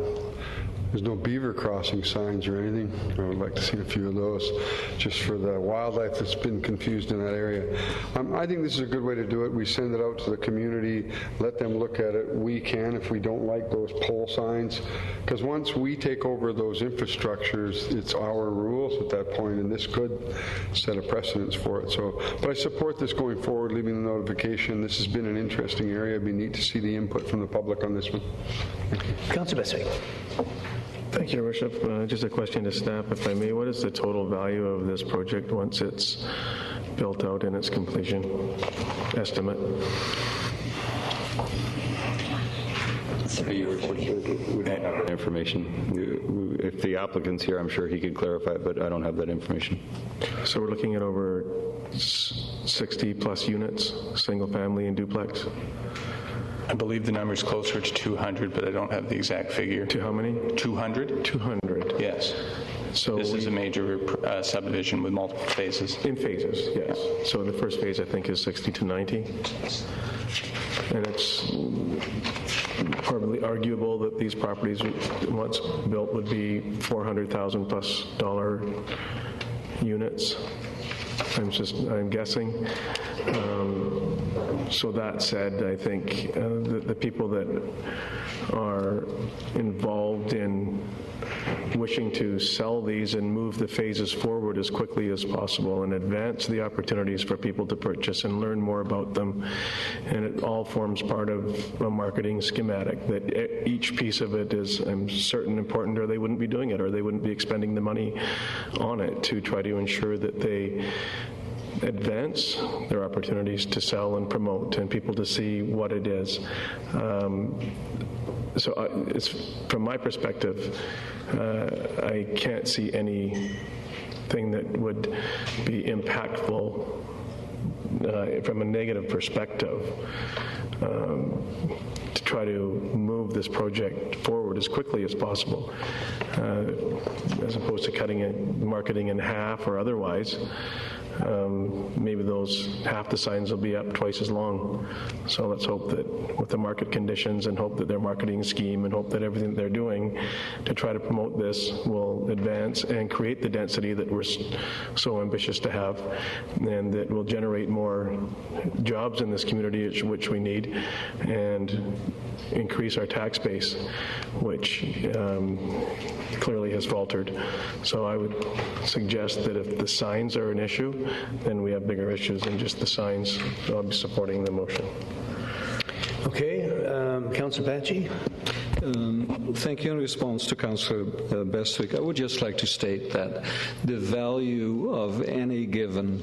There's no beaver crossing signs or anything. I would like to see a few of those just for the wildlife that's been confused in that area. I think this is a good way to do it. We send it out to the community, let them look at it. We can, if we don't like those pole signs, because once we take over those infrastructures, it's our rules at that point, and this could set a precedence for it. So, but I support this going forward, leaving the notification. This has been an interesting area. It'd be neat to see the input from the public on this one. Councillor Bestwick. Thank you, Your Worship. Just a question to staff, if I may. What is the total value of this project once it's built out in its completion estimate? We don't have that information. If the applicant's here, I'm sure he could clarify it, but I don't have that information. So we're looking at over 60 plus units, single family and duplex? I believe the number is closer to 200, but I don't have the exact figure. To how many? 200? 200. Yes. So this is a major subdivision with multiple phases. In phases, yes. So the first phase, I think, is 60 to 90. And it's probably arguable that these properties, once built, would be $400,000 plus units. I'm guessing. So that said, I think the people that are involved in wishing to sell these and move the phases forward as quickly as possible and advance the opportunities for people to purchase and learn more about them. And it all forms part of a marketing schematic that each piece of it is, I'm certain, important, or they wouldn't be doing it, or they wouldn't be expending the money on it to try to ensure that they advance their opportunities to sell and promote and people to see what it is. So it's, from my perspective, I can't see anything that would be impactful from a negative perspective to try to move this project forward as quickly as possible, as opposed to cutting it, marketing in half or otherwise. Maybe those half the signs will be up twice as long. So let's hope that with the market conditions and hope that their marketing scheme and hope that everything they're doing to try to promote this will advance and create the density that we're so ambitious to have, and that will generate more jobs in this community, which we need, and increase our tax base, which clearly has faltered. So I would suggest that if the signs are an issue, then we have bigger issues than just the signs. So I'll be supporting the motion. Okay, Councillor Patsy. Thank you. In response to Councillor Bestwick, I would just like to state that the value of any given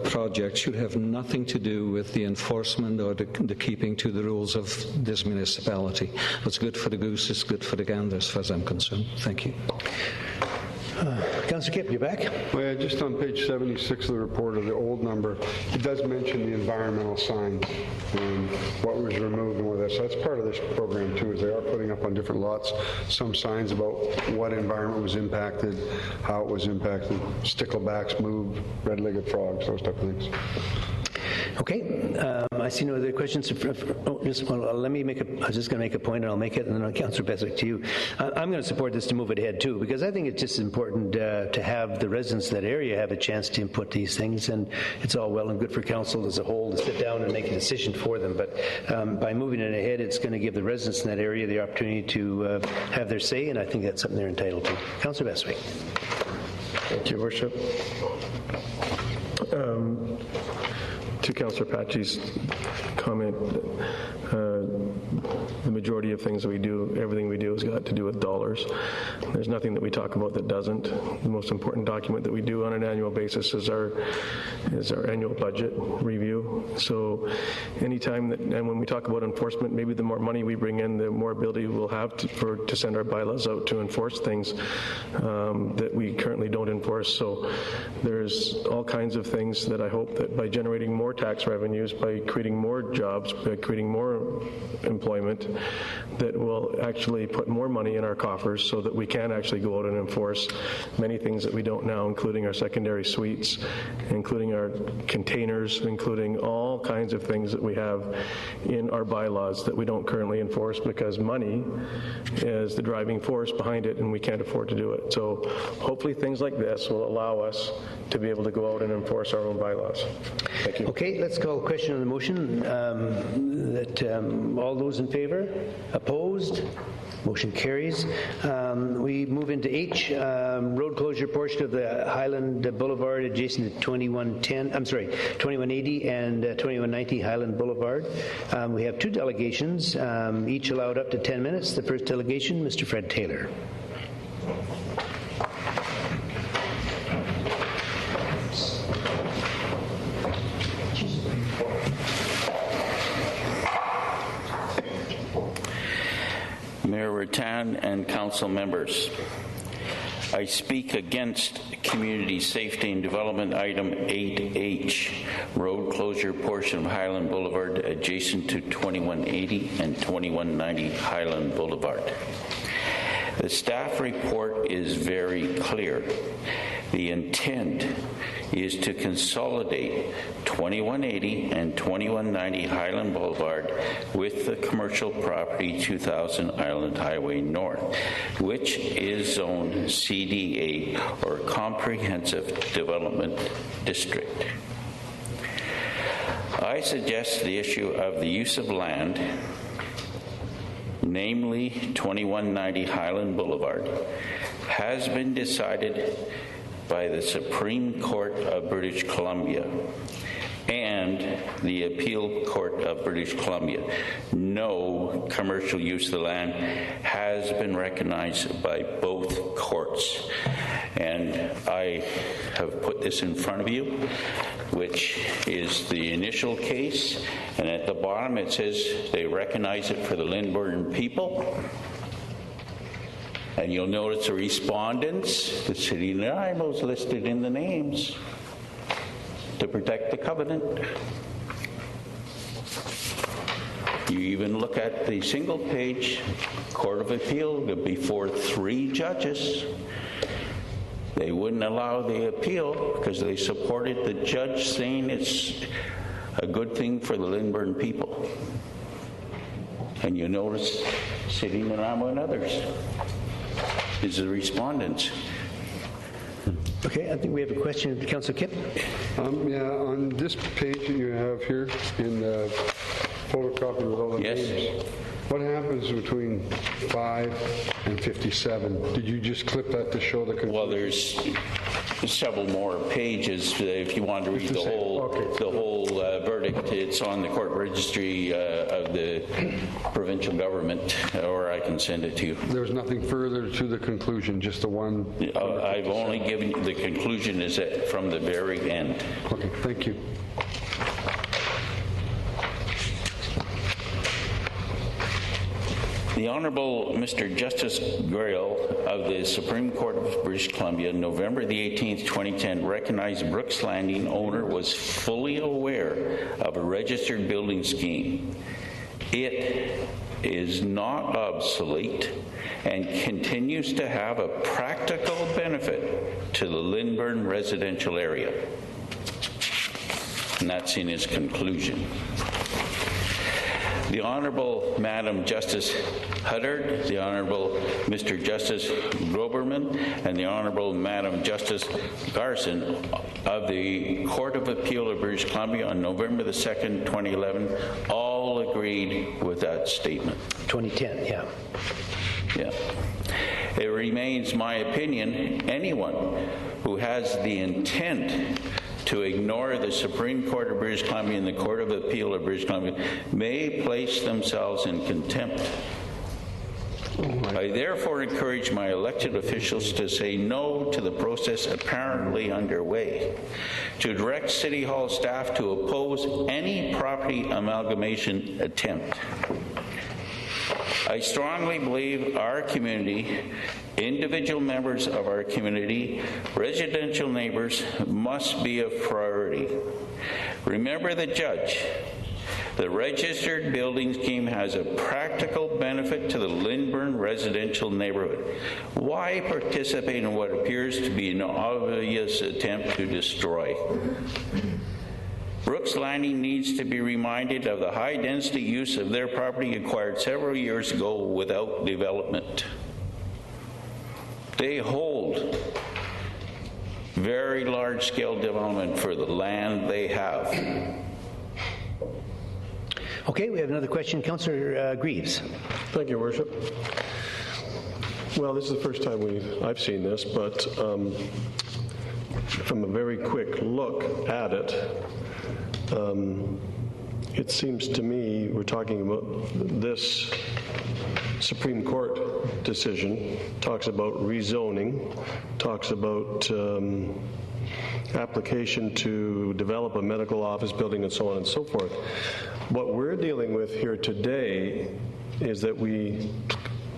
project should have nothing to do with the enforcement or the keeping to the rules of this municipality. What's good for the goose is good for the gander, as far as I'm concerned. Thank you. Councillor Kipp, you're back. Well, yeah, just on page 76 of the report, of the old number, it does mention the environmental signs and what was removed and what that. So that's part of this program too, is they are putting up on different lots some signs about what environment was impacted, how it was impacted, sticklebacks moved, red-legged frogs, those type of things. Okay, I see no other questions. I was just going to make a point, and I'll make it, and then Councillor Beswick to you. I'm going to support this to move it ahead too, because I think it's just important to have the residents of that area have a chance to input these things, and it's all well and good for council as a whole to sit down and make a decision for them. But by moving it ahead, it's going to give the residents in that area the opportunity to have their say, and I think that's something they're entitled to. Councillor Beswick. Thank you, Worship. To Councillor Patchy's comment, the majority of things that we do, everything we do has got to do with dollars. There's nothing that we talk about that doesn't. The most important document that we do on an annual basis is our annual budget review. So anytime that, and when we talk about enforcement, maybe the more money we bring in, the more ability we'll have to send our bylaws out to enforce things that we currently don't enforce. So there's all kinds of things that I hope that by generating more tax revenues, by creating more jobs, by creating more employment, that will actually put more money in our coffers so that we can actually go out and enforce many things that we don't now, including our secondary suites, including our containers, including all kinds of things that we have in our bylaws that we don't currently enforce because money is the driving force behind it and we can't afford to do it. So hopefully things like this will allow us to be able to go out and enforce our own bylaws. Thank you. Okay, let's call a question on the motion. All those in favor? Opposed? Motion carries. We move into H, road closure portion of the Highland Boulevard adjacent to 2180 and 2190 Highland Boulevard. We have two delegations, each allowed up to 10 minutes. The first delegation, Mr. Fred Taylor. Mayor Rattan and council members, I speak against Community Safety and Development Item 8H, road closure portion of Highland Boulevard adjacent to 2180 and 2190 Highland Boulevard. The staff report is very clear. The intent is to consolidate 2180 and 2190 Highland Boulevard with the commercial property 2000 Island Highway North, which is zoned CD8 or Comprehensive Development District. I suggest the issue of the use of land, namely 2190 Highland Boulevard, has been decided by the Supreme Court of British Columbia and the Appeal Court of British Columbia. No commercial use of the land has been recognized by both courts. And I have put this in front of you, which is the initial case. And at the bottom it says they recognize it for the Lynburn people. And you'll notice the respondents, the city of Nanaimo is listed in the names to protect the covenant. You even look at the single page Court of Appeal before 3 judges. They wouldn't allow the appeal because they supported the judge saying it's a good thing for the Lynburn people. And you notice City of Nanaimo and others is the respondents. Okay, I think we have a question. Councillor Kipp? Yeah, on this page that you have here in the photocopy with all the names, what happens between 5 and 57? Did you just clip that to show the conclusion? Well, there's several more pages if you want to read the whole verdict. It's on the court registry of the provincial government, or I can send it to you. There's nothing further to the conclusion, just the one? I've only given you the conclusion is from the very end. Okay, thank you. The Honourable Mr. Justice Grail of the Supreme Court of British Columbia, November the 18th, 2010, recognized Brooks Landing owner was fully aware of a registered building scheme. It is not obsolete and continues to have a practical benefit to the Lynburn residential area. and that's in his conclusion. The Honourable Madam Justice Huddard, the Honourable Mr. Justice Groberman, and the Honourable Madam Justice Garson of the Court of Appeal of British Columbia on November the 2nd, 2011, all agreed with that statement. 2010, yeah. Yeah. It remains my opinion, anyone who has the intent to ignore the Supreme Court of British Columbia and the Court of Appeal of British Columbia may place themselves in contempt. I therefore encourage my elected officials to say no to the process apparently underway, to direct City Hall staff to oppose any property amalgamation attempt. I strongly believe our community, individual members of our community, residential neighbors must be a priority. Remember the judge. The registered building scheme has a practical benefit to the Lindburn residential neighborhood. Why participate in what appears to be an obvious attempt to destroy? Brooks Landing needs to be reminded of the high-density use of their property acquired several years ago without development. They hold very large-scale development for the land they have. Okay, we have another question. Councillor Greaves. Thank you, Worship. Well, this is the first time I've seen this, but from a very quick look at it, it seems to me we're talking about this Supreme Court decision, talks about rezoning, talks about application to develop a medical office building and so on and so forth. What we're dealing with here today is that we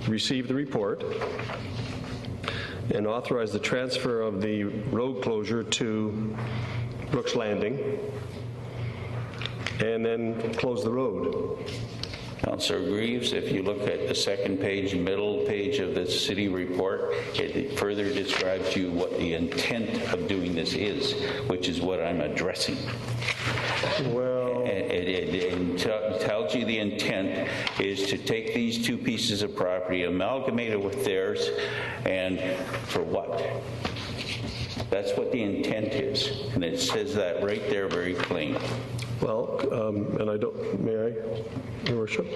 receive the report and authorize the transfer of the road closure to Brooks Landing, and then close the road. Councillor Greaves, if you look at the second page, middle page of the city report, it further describes to you what the intent of doing this is, which is what I'm addressing. Well, it tells you the intent is to take these two pieces of property, amalgamate it with theirs, and for what? That's what the intent is, and it says that right there very plain. Well, and I don't, may I, Your Worship?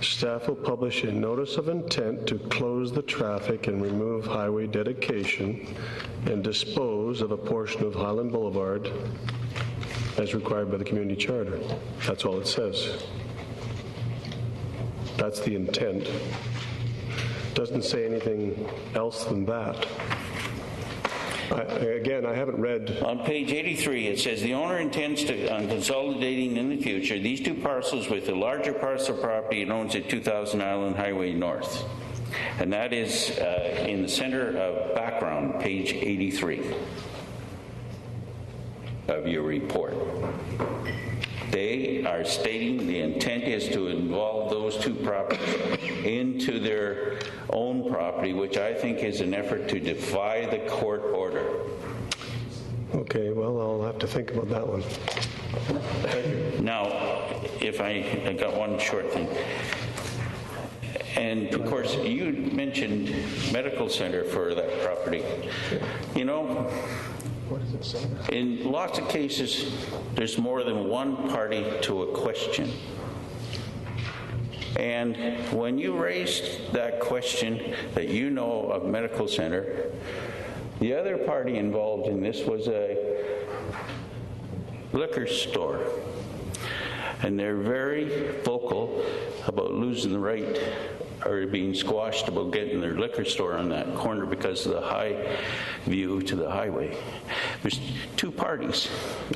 Staff will publish a notice of intent to close the traffic and remove highway dedication and dispose of a portion of Highland Boulevard as required by the community charter. That's all it says. That's the intent. Doesn't say anything else than that. Again, I haven't read. On page 83, it says the owner intends to, on consolidating in the future, these two parcels with the larger parcel of property and owns at 2000 Island Highway North. And that is in the center of background, page 83 of your report. They are stating the intent is to involve those two properties into their own property, which I think is an effort to defy the court order. Okay, well, I'll have to think about that one. Thank you. Now, if I got one short thing. And of course, you mentioned medical center for that property. You know, in lots of cases, there's more than one party to a question. And when you raised that question that you know of medical center, the other party involved in this was a liquor store. And they're very vocal about losing the right or being squashed about getting their liquor store on that corner because of the high view to the highway. There's two parties,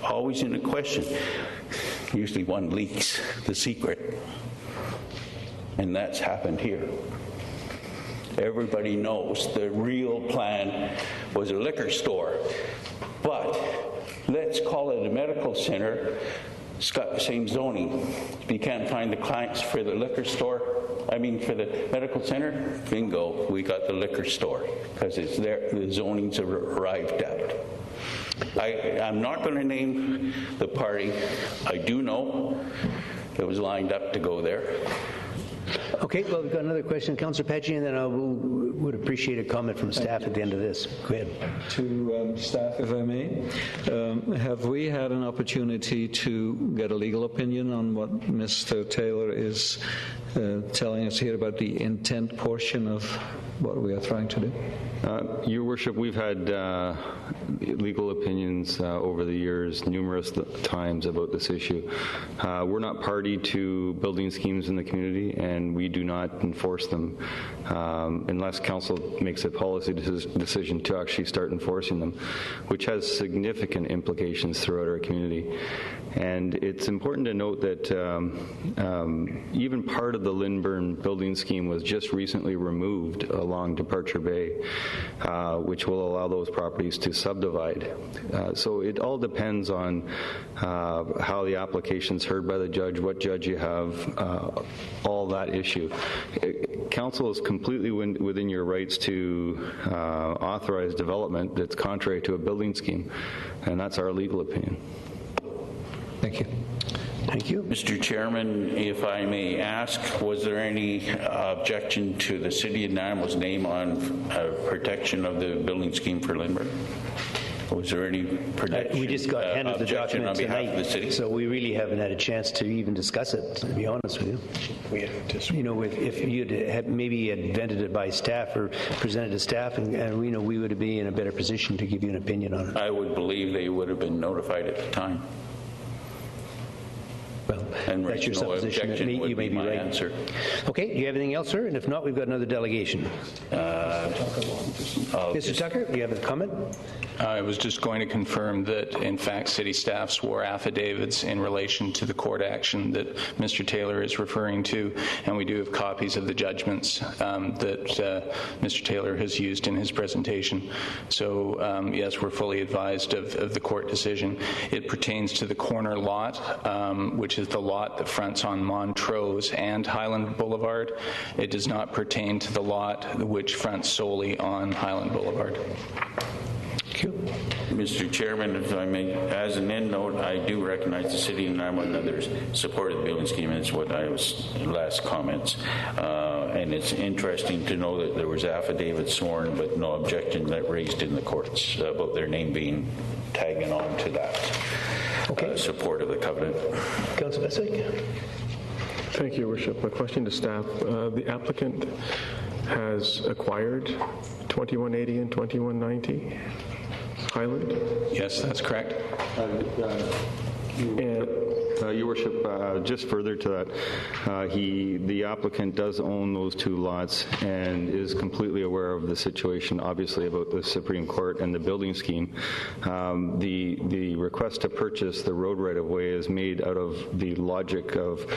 always in a question. Usually one leaks the secret. And that's happened here. Everybody knows the real plan was a liquor store. But let's call it a medical center. It's got the same zoning. If you can't find the clients for the liquor store, for the medical center, bingo, we got the liquor store because it's there, the zonings are arrived at. I'm not going to name the party. I do know it was lined up to go there. Okay, well, we've got another question, Councillor Pecci, and then I would appreciate a comment from staff at the end of this. Go ahead. To staff, if I may, have we had an opportunity to get a legal opinion on what Mr. Taylor is telling us here about the intent portion of what we are trying to do? Your Worship, we've had legal opinions over the years numerous times about this issue. We're not party to building schemes in the community, and we do not enforce them unless council makes a policy decision to actually start enforcing them, which has significant implications throughout our community. And it's important to note that even part of the Lindburn building scheme was just recently removed along Departure Bay, which will allow those properties to subdivide. So it all depends on how the application's heard by the judge, what judge you have, all that issue. Council is completely within your rights to authorize development that's contrary to a building scheme, and that's our legal opinion. Thank you. Thank you. Mr. Chairman, if I may ask, was there any objection to the City of Nanaimo's name on protection of the building scheme for Lindbergh? Was there any we just got handed the objection document on behalf tonight, of the city? so we really haven't had a chance to even discuss it, to be honest with you. You know, if you'd maybe had vented it by staff or presented to staff, and we know we would be in a better position to give you an opinion on it. I would believe they would have been notified at the time. Well, and that's your no supposition. objection would You may be be my right. answer. Okay, do you have anything else, sir? And if not, we've got another delegation. Mr. Tucker, do you have a comment? I was just going to confirm that, in fact, city staff swore affidavits in relation to the court action that Mr. Taylor is referring to, and we do have copies of the judgments that Mr. Taylor has used in his presentation. So, yes, we're fully advised of the court decision. It pertains to the corner lot, which is the lot that fronts on Montrose and Highland Boulevard. It does not pertain to the lot which fronts solely on Highland Boulevard. Mr. Chairman, if I may, as an end note, I do recognize the City of Nanaimo and others supported the building scheme. It's what I was last comments. And it's interesting to know that there was affidavits sworn, but no objection that raised in the courts about their name being tagging on to that support of the covenant. Councillor Beswick. Thank you, Your Worship. A question to staff. The applicant has acquired 2180 and 2190 Highland? Yes, that's correct. Your Worship, just further to that, the applicant does own those two lots and is completely aware of the situation, obviously, about the Supreme Court and the building scheme. The request to purchase the road right-of-way is made out of the logic of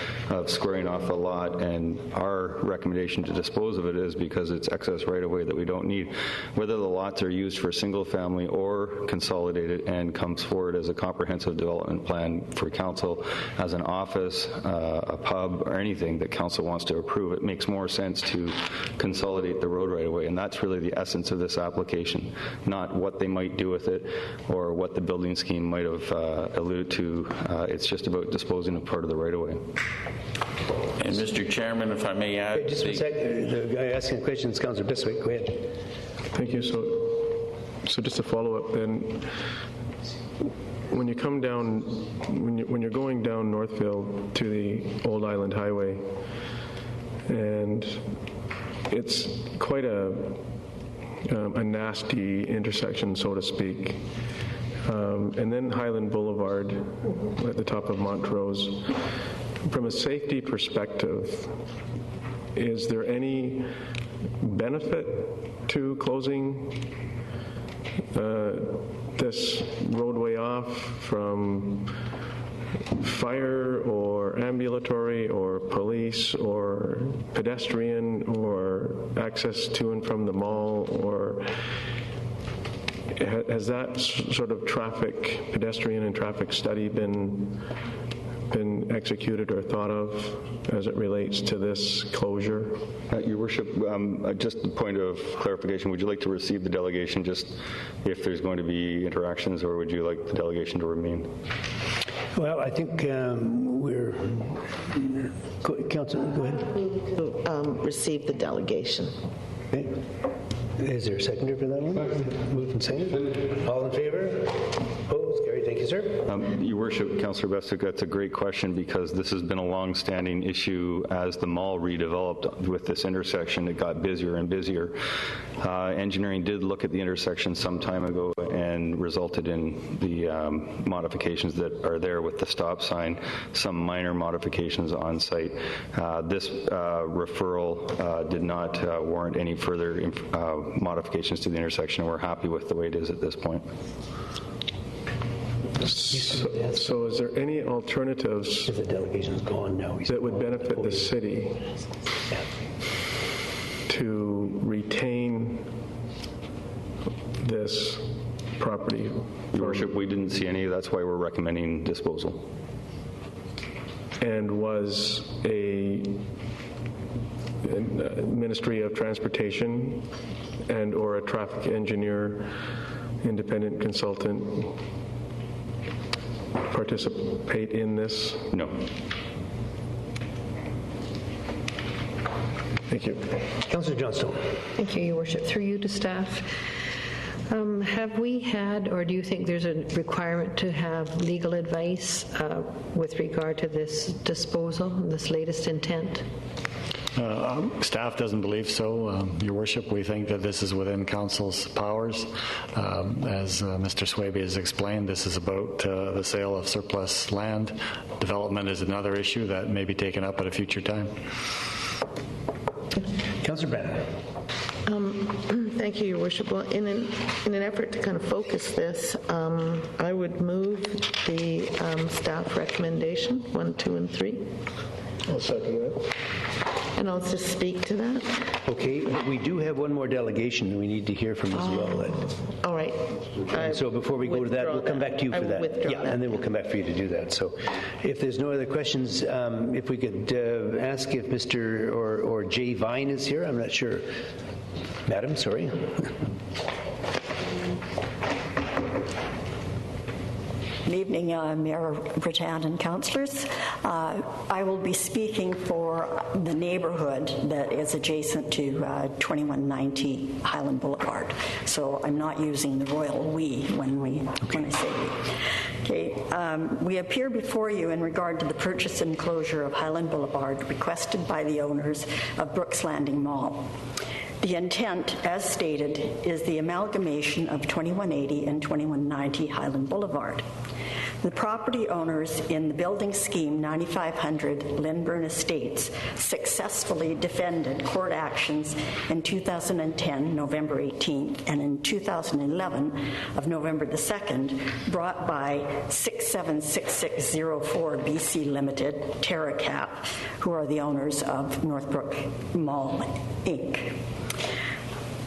squaring off a lot, and our recommendation to dispose of it is because it's excess right-of-way that we don't need. Whether the lots are used for single-family or consolidated and comes forward as a comprehensive development plan for council as an office, a pub, or anything that council wants to approve, it makes more sense to consolidate the road right away. And that's really the essence of this application, not what they might do with it or what the building scheme might have alluded to. It's just about disposing of part of the right of way. And Mr. Chairman, if I may add... Just a sec. The guy asking the question is Councillor Biswick. Go ahead. Thank you. So just to follow up then, when you come down, when you're going down Northfield to the Old Island Highway, and it's quite a nasty intersection, so to speak, and then Highland Boulevard at the top of Montrose. From a safety perspective, is there any benefit to closing this roadway off from fire or ambulatory or police or pedestrian or access to and from the mall, or has that sort of pedestrian and traffic study been been executed or thought of as it relates to this closure? Your Worship, just a point of clarification, would you like to receive the delegation just if there's going to be interactions, or would you like the delegation to remain? Well, I think we're... Council, go ahead. Receive the delegation. Okay. Is there a seconder for that one? Moved and seconded. All in favor? Opposed? Carried. Thank you, sir. Your Worship, Councillor Beswick, that's a great question because this has been a long-standing issue as the mall redeveloped with this intersection. It got busier and busier. Engineering did look at the intersection some time ago and resulted in the modifications that are there with the stop sign, some minor modifications on site. This referral did not warrant any further modifications to the intersection. We're happy with the way it is at this point. So is there any alternatives if the delegation's gone now, that would benefit the city to retain this property? Your Worship, we didn't see any. That's why we're recommending disposal. And was a Ministry of Transportation and or a traffic engineer, independent consultant participate in this? No. Thank you. Councillor Johnstone. Thank you, Your Worship. Through you to staff. Have we had, or do you think there's a requirement to have legal advice with regard to this disposal, this latest intent? Staff doesn't believe so. Your Worship, we think that this is within Council's powers. As Mr. Swaby has explained, this is about the sale of surplus land. Development is another issue that may be taken up at a future time. Councillor Brannan. Thank you, Your Worship. Well, in an effort to kind of focus this, I would move the staff recommendation 1, 2, and 3. I'll second that. And I'll just speak to that. Okay, we do have one more delegation that we need to hear from as well. All right. And so before we go to that, we'll come back to you for that. Yeah, and then we'll come back for you to do that. So if there's no other questions, if we could ask if Mr. or Jay Vine is here. I'm not sure. Madam, sorry. Good evening, Mayor Bretan and councillors. I will be speaking for the neighborhood that is adjacent to 2190 Highland Boulevard. So I'm not using the royal we when I say we. Okay, we appear before you in regard to the purchase and closure of Highland Boulevard requested by the owners of Brooks Landing Mall. The intent, as stated, is the amalgamation of 2180 and 2190 Highland Boulevard. The property owners in the building scheme 9500 Lindburn Estates successfully defended court actions in 2010, November 18th, and in 2011 of November the 2nd, brought by 676604 BC Limited, TerraCap, who are the owners of Northbrook Mall, Inc.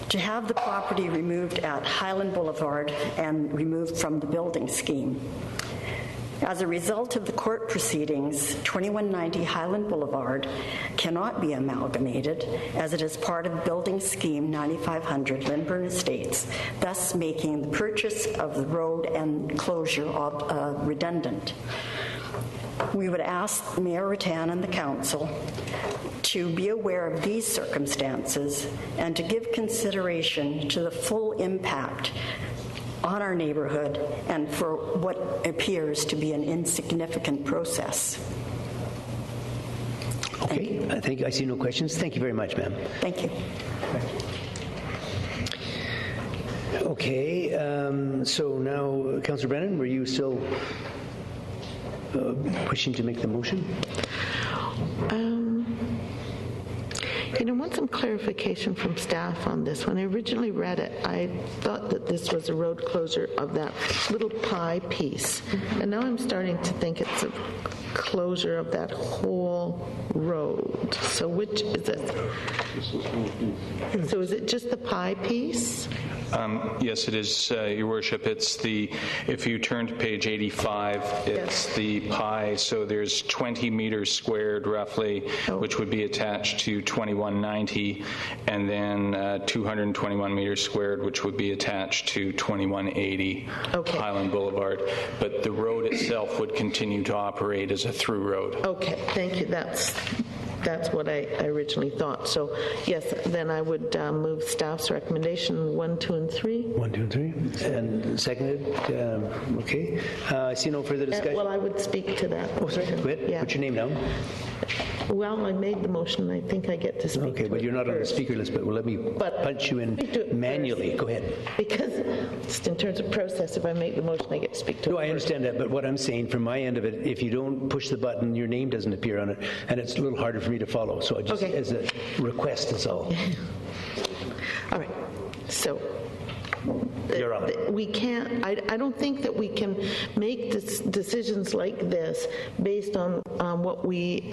To have the property removed at Highland Boulevard and removed from the building scheme. As a result of the court proceedings, 2190 Highland Boulevard cannot be amalgamated as it is part of building scheme 9500 Lindburn Estates, thus making the purchase of the road and closure redundant. We would ask Mayor Rattan and the Council to be aware of these circumstances and to give consideration to the full impact on our neighborhood and for what appears to be an insignificant process. Okay, I see no questions. Thank you very much, ma'am. Thank you. Okay, so now, Councillor Brennan, were you still wishing to make the motion? I want some clarification from staff on this. When I originally read it, I thought that this was a road closure of that little pie piece. And now I'm starting to think it's closure of that whole road. So which is it? So is it just the pie piece? Yes, it is, Your Worship. It's if you turn to page 85, it's the pie. So there's 20 meters squared roughly, which would be attached to 2190, and then 221 meters squared, which would be attached to 2180 Highland Boulevard. But the road itself would continue to operate as a through road. Okay, thank you. That's what I originally thought. So, yes, then I would move staff's recommendation 1, 2, and 3. 1, 2, and 3. And seconded. Okay. I see no further discussion. Well, I would speak to that. Oh, sorry. Go ahead. Yeah. What's your name now? Well, I made the motion. I think I get to speak Okay, to but it you're not on the first. speaker list, but let me punch you in manually. Go ahead. Because just in terms of process, if I make the motion, I get to speak to it. No, I understand that, but what I'm saying from my end of it, if you don't push the button, your name doesn't appear on it, and it's a little harder for me to follow. So I just, as a request, is all. All right. So you're on. We can't, I don't think that we can make decisions like this based on what we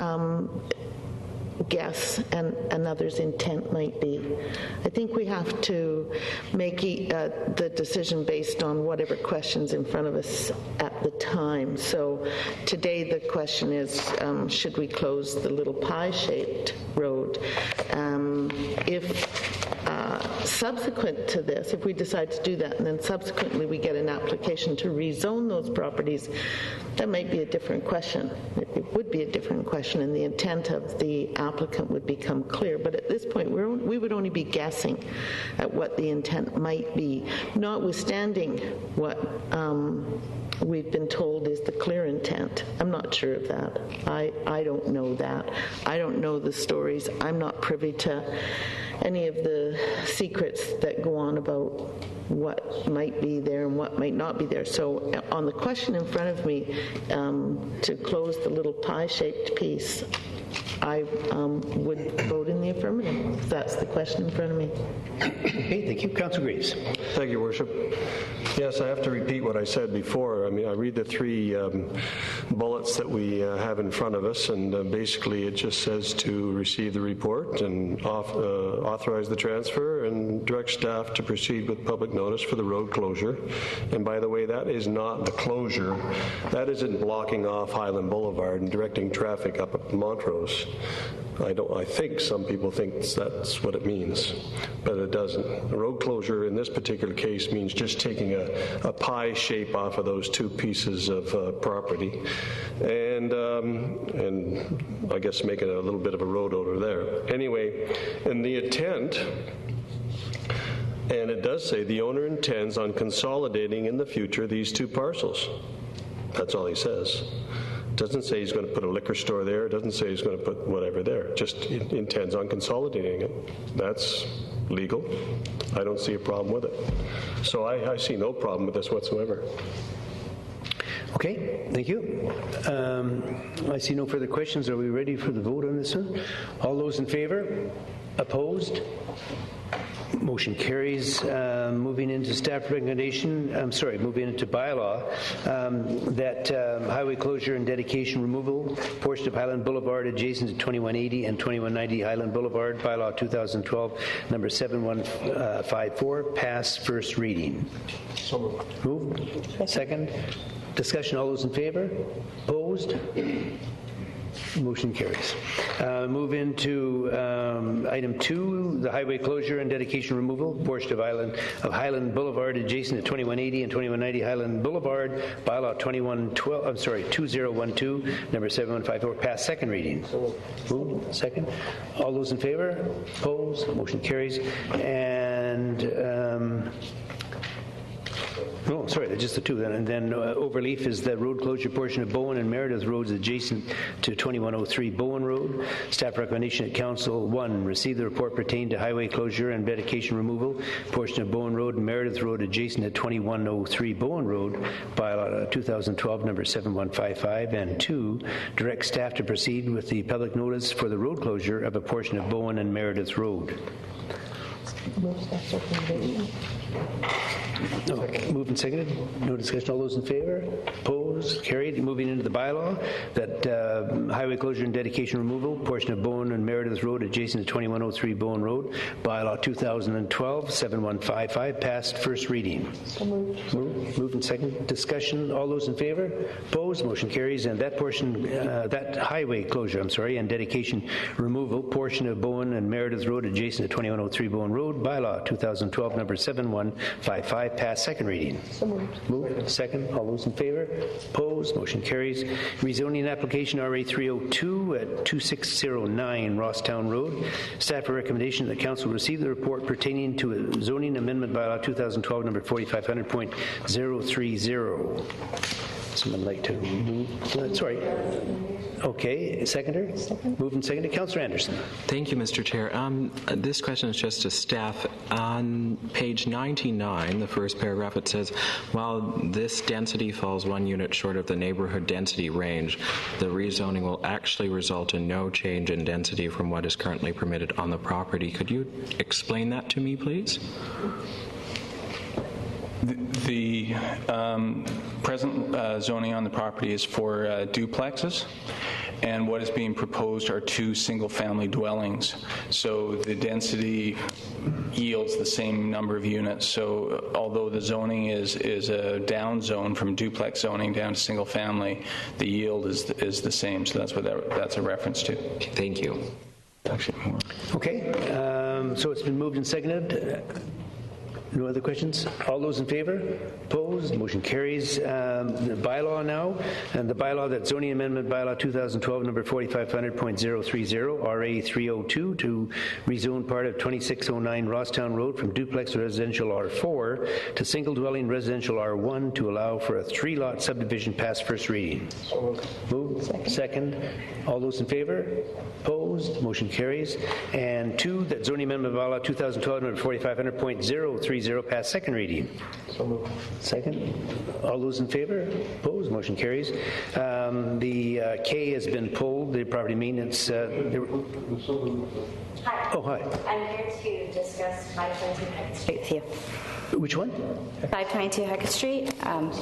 guess and another's intent might be. I think we have to make the decision based on whatever questions in front of us at the time. So today the question is, should we close the little pie-shaped road? If subsequent to this, if we decide to do that, and then subsequently we get an application to rezone those properties, that might be a different question. It would be a different question, and the intent of the applicant would become clear. But at this point, we would only be guessing at what the intent might be, notwithstanding what we've been told is the clear intent. I'm not sure of that. I don't know that. I don't know the stories. I'm not privy to any of the secrets that go on about what might be there and what might not be there. So on the question in front of me, to close the little pie-shaped piece, I would vote in the affirmative, if that's the question in front of me. Okay, thank you. Councillor Graves. Thank you, Worship. Yes, I have to repeat what I said before. I mean, I read the three bullets that we have in front of us, and basically it just says to receive the report and authorize the transfer and direct staff to proceed with public notice for the road closure. And by the way, that is not the closure. That isn't blocking off Highland Boulevard and directing traffic up at Montrose. I think some people think that's what it means, but it doesn't. A road closure in this particular case means just taking a pie shape off of those two pieces of property, and I guess making a little bit of a road over there. Anyway, and the intent, and it does say the owner intends on consolidating in the future these two parcels. That's all he says. Doesn't say he's going to put a liquor store there. Doesn't say he's going to put whatever there. Just intends on consolidating it. That's legal. I don't see a problem with it. So I see no problem with this whatsoever. Okay, thank you. I see no further questions. Are we ready for the vote on this one? All those in favor? Opposed? Motion carries. Moving into staff recommendation, moving into bylaw, that highway closure and dedication removal, portion of Highland Boulevard adjacent to 2180 and 2190 Highland Boulevard, bylaw 2012, number 7154, pass first reading. So moved. Second. Discussion, all those in favor? Opposed? Motion carries. Move into item 2, the highway closure and dedication removal, portion of Highland Boulevard adjacent to 2180 and 2190 Highland Boulevard, bylaw 2012, number 7154, pass second reading. Move. Second. All those in favor? Opposed? Motion carries. And just the two. And then overleaf is the road closure portion of Bowen and Meredith roads adjacent to 2103 Bowen Road. Staff recommendation at Council: 1, receive the report pertaining to highway closure and dedication removal, portion of Bowen Road and Meredith Road adjacent to 2103 Bowen Road, bylaw 2012, number 7155. And 2, direct staff to proceed with the public notice for the road closure of a portion of Bowen and Meredith Road. No, moved and seconded. No discussion. All those in favor? Opposed? Opposed? Carried. Moving into the bylaw, that highway closure and dedication removal, portion of Bowen and Meredith Road adjacent to 2103 Bowen Road, bylaw 2012-7155, passed first reading. Moved and second. Discussion. All those in favor? Opposed? Motion carries. And that portion, that highway closure, and dedication removal, portion of Bowen and Meredith Road adjacent to 2103 Bowen Road, bylaw 2012 number 7155, passed second reading. Moved. Second. All those in favor? Opposed? Motion carries. Rezoning application RA 302 at 2609 Rosstown Road. Staff recommendation that council receive the report pertaining to a zoning amendment bylaw 2012 number 4500.030. Someone like to move? Sorry. Okay, seconder? Moved and seconded. Councillor Anderson. Thank you, Mr. Chair. This question is just to staff. On page 99, the first paragraph, it says, while this density falls 1 unit short of the neighborhood density range, the rezoning will actually result in no change in density from what is currently permitted on the property. Could you explain that to me, please? The present zoning on the property is for duplexes, and what is being proposed are 2 single-family dwellings. So the density yields the same number of units. So although the zoning is a down zone from duplex zoning down to single-family, the yield is the same. So that's what that's a reference to. Thank you. Okay, so it's been moved and seconded. No other questions? All those in favor? Opposed? Motion carries. The bylaw now, and the bylaw, that zoning amendment bylaw 2012 number 4500.030 RA 302 to rezone part of 2609 Rosstown Road from duplex residential R4 to single dwelling residential R1 to allow for a 3-lot subdivision, past first reading. Moved. Second. All those in favor? Opposed? Motion carries. And 2, that zoning amendment bylaw 2012 number 4500.030 past second reading. Second. All those in favor? Opposed? Motion carries. The K has been pulled. The property maintenance. Hi. Oh, hi. I'm here to discuss 522 Hackett Street with you. Which one? 522 Hackett Street,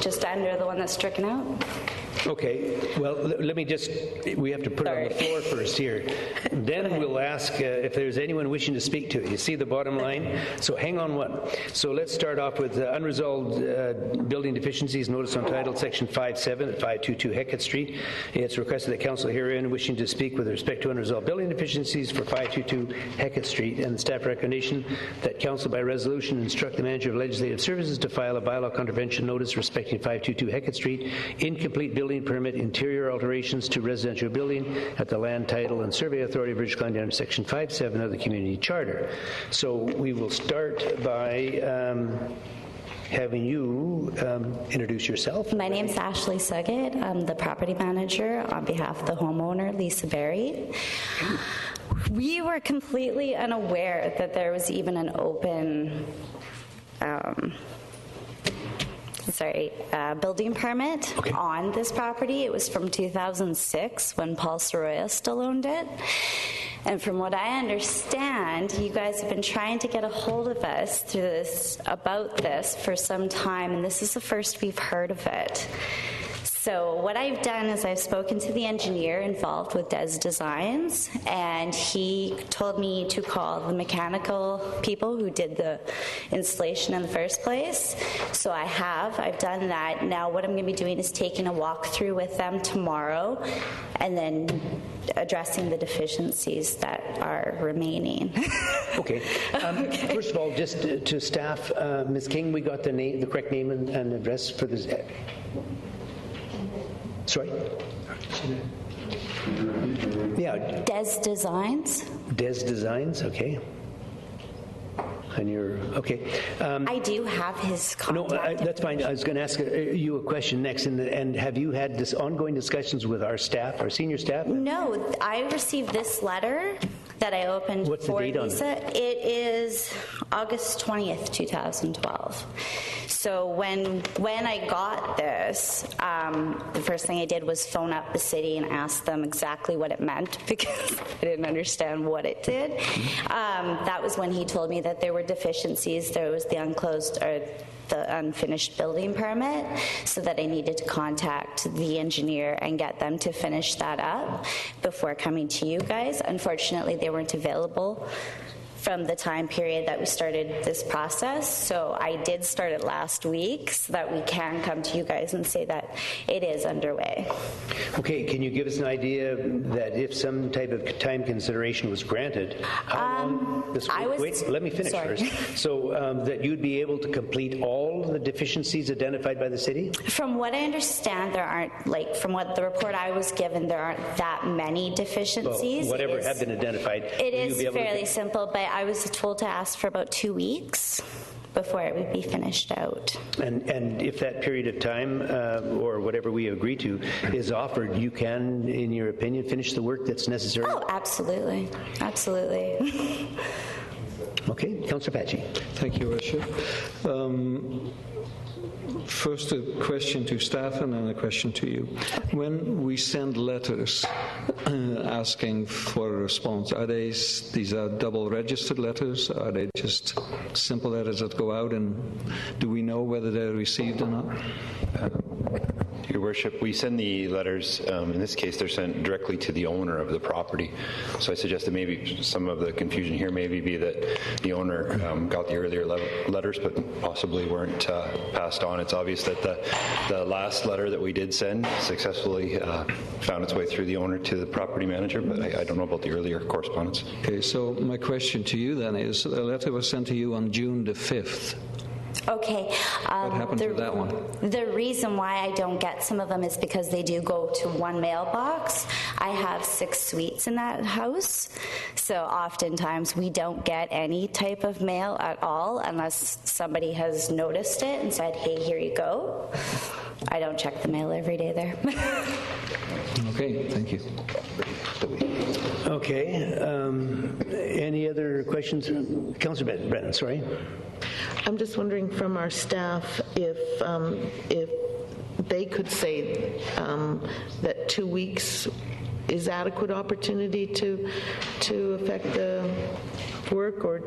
just under the one that's stricken out. Okay, well, let me just, we have to put it on the floor first here. Then we'll ask if there's anyone wishing to speak to it. You see the bottom line? So hang on one. So let's start off with unresolved building deficiencies, notice on title, section 5.7 at 522 Hackett Street. It's requested that council herein wishing to speak with respect to unresolved building deficiencies for 522 Hackett Street, and the staff recommendation that council by resolution instruct the manager of legislative services to file a bylaw contravention notice respecting 522 Hackett Street, incomplete building permit, interior alterations to residential building at the Land Title and Survey Authority of British Columbia under section 5.7 of the Community Charter. So we will start by having you introduce yourself. My name's Ashley Suggett. I'm the property manager on behalf of the homeowner, Lisa Berry. We were completely unaware that there was even an open building permit on this property. It was from 2006 when Paul Soroya still owned it. And from what I understand, you guys have been trying to get a hold of us about this for some time, and this is the first we've heard of it. So what I've done is I've spoken to the engineer involved with Des Designs, and he told me to call the mechanical people who did the installation in the first place. So I've done that. Now what I'm going to be doing is taking a walk through with them tomorrow and then addressing the deficiencies that are remaining. Okay. First of all, just to staff, Ms. King, we got the correct name and address for this. Sorry? Yeah. Des Designs. Des Designs, okay. And you're, okay. I do have his contact. No, that's fine. I was going to ask you a question next. And have you had this ongoing discussions with our staff, our senior staff? No, I received this letter that I opened What's for the date Lisa. on it? It is August 20th, 2012. 2012. So when I got this, the first thing I did was phone up the city and ask them exactly what it meant, because I didn't understand what it did. That was when he told me that there were deficiencies. There was the unfinished building permit, so that I needed to contact the engineer and get them to finish that up before coming to you guys. Unfortunately, they weren't available from the time period that we started this process. So I did start it last week so that we can come to you guys and say that it is underway. Okay, can you give us an idea that if some type of time consideration was granted, how long this would wait? Let me finish first. So that you'd be able to complete all the deficiencies identified by the city? From what I understand, there aren't, from what the report I was given, there aren't that many deficiencies. Well, whatever have been identified. It is fairly simple, but I was told to ask for about 2 weeks before it would be finished out. And if that period of time, or whatever we agree to, is offered, you can, in your opinion, finish the work that's necessary? Oh, absolutely. Absolutely. Okay, Councillor Pachi. Thank you, Worship. First, a question to staff and then a question to you. When we send letters asking for a response, are these are double registered letters? Are they just simple letters that go out, and do we know whether they're received or not? Your Worship, we send the letters, in this case they're sent directly to the owner of the property. So I suggest that maybe some of the confusion here maybe be that the owner got the earlier letters but possibly weren't passed on. It's obvious that the last letter that we did send successfully found its way through the owner to the property manager, but I don't know about the earlier correspondence. Okay, so my question to you then is, a letter was sent to you on June the 5th. Okay. What happened to that one? The reason why I don't get some of them is because they do go to one mailbox. I have 6 suites in that house, so oftentimes we don't get any type of mail at all unless somebody has noticed it and said, hey, here you go. I don't check the mail every day there. Okay, thank you. Okay. Any other questions? Councillor Brennan, sorry. I'm just wondering from our staff if they could say that 2 weeks is adequate opportunity to affect the work, or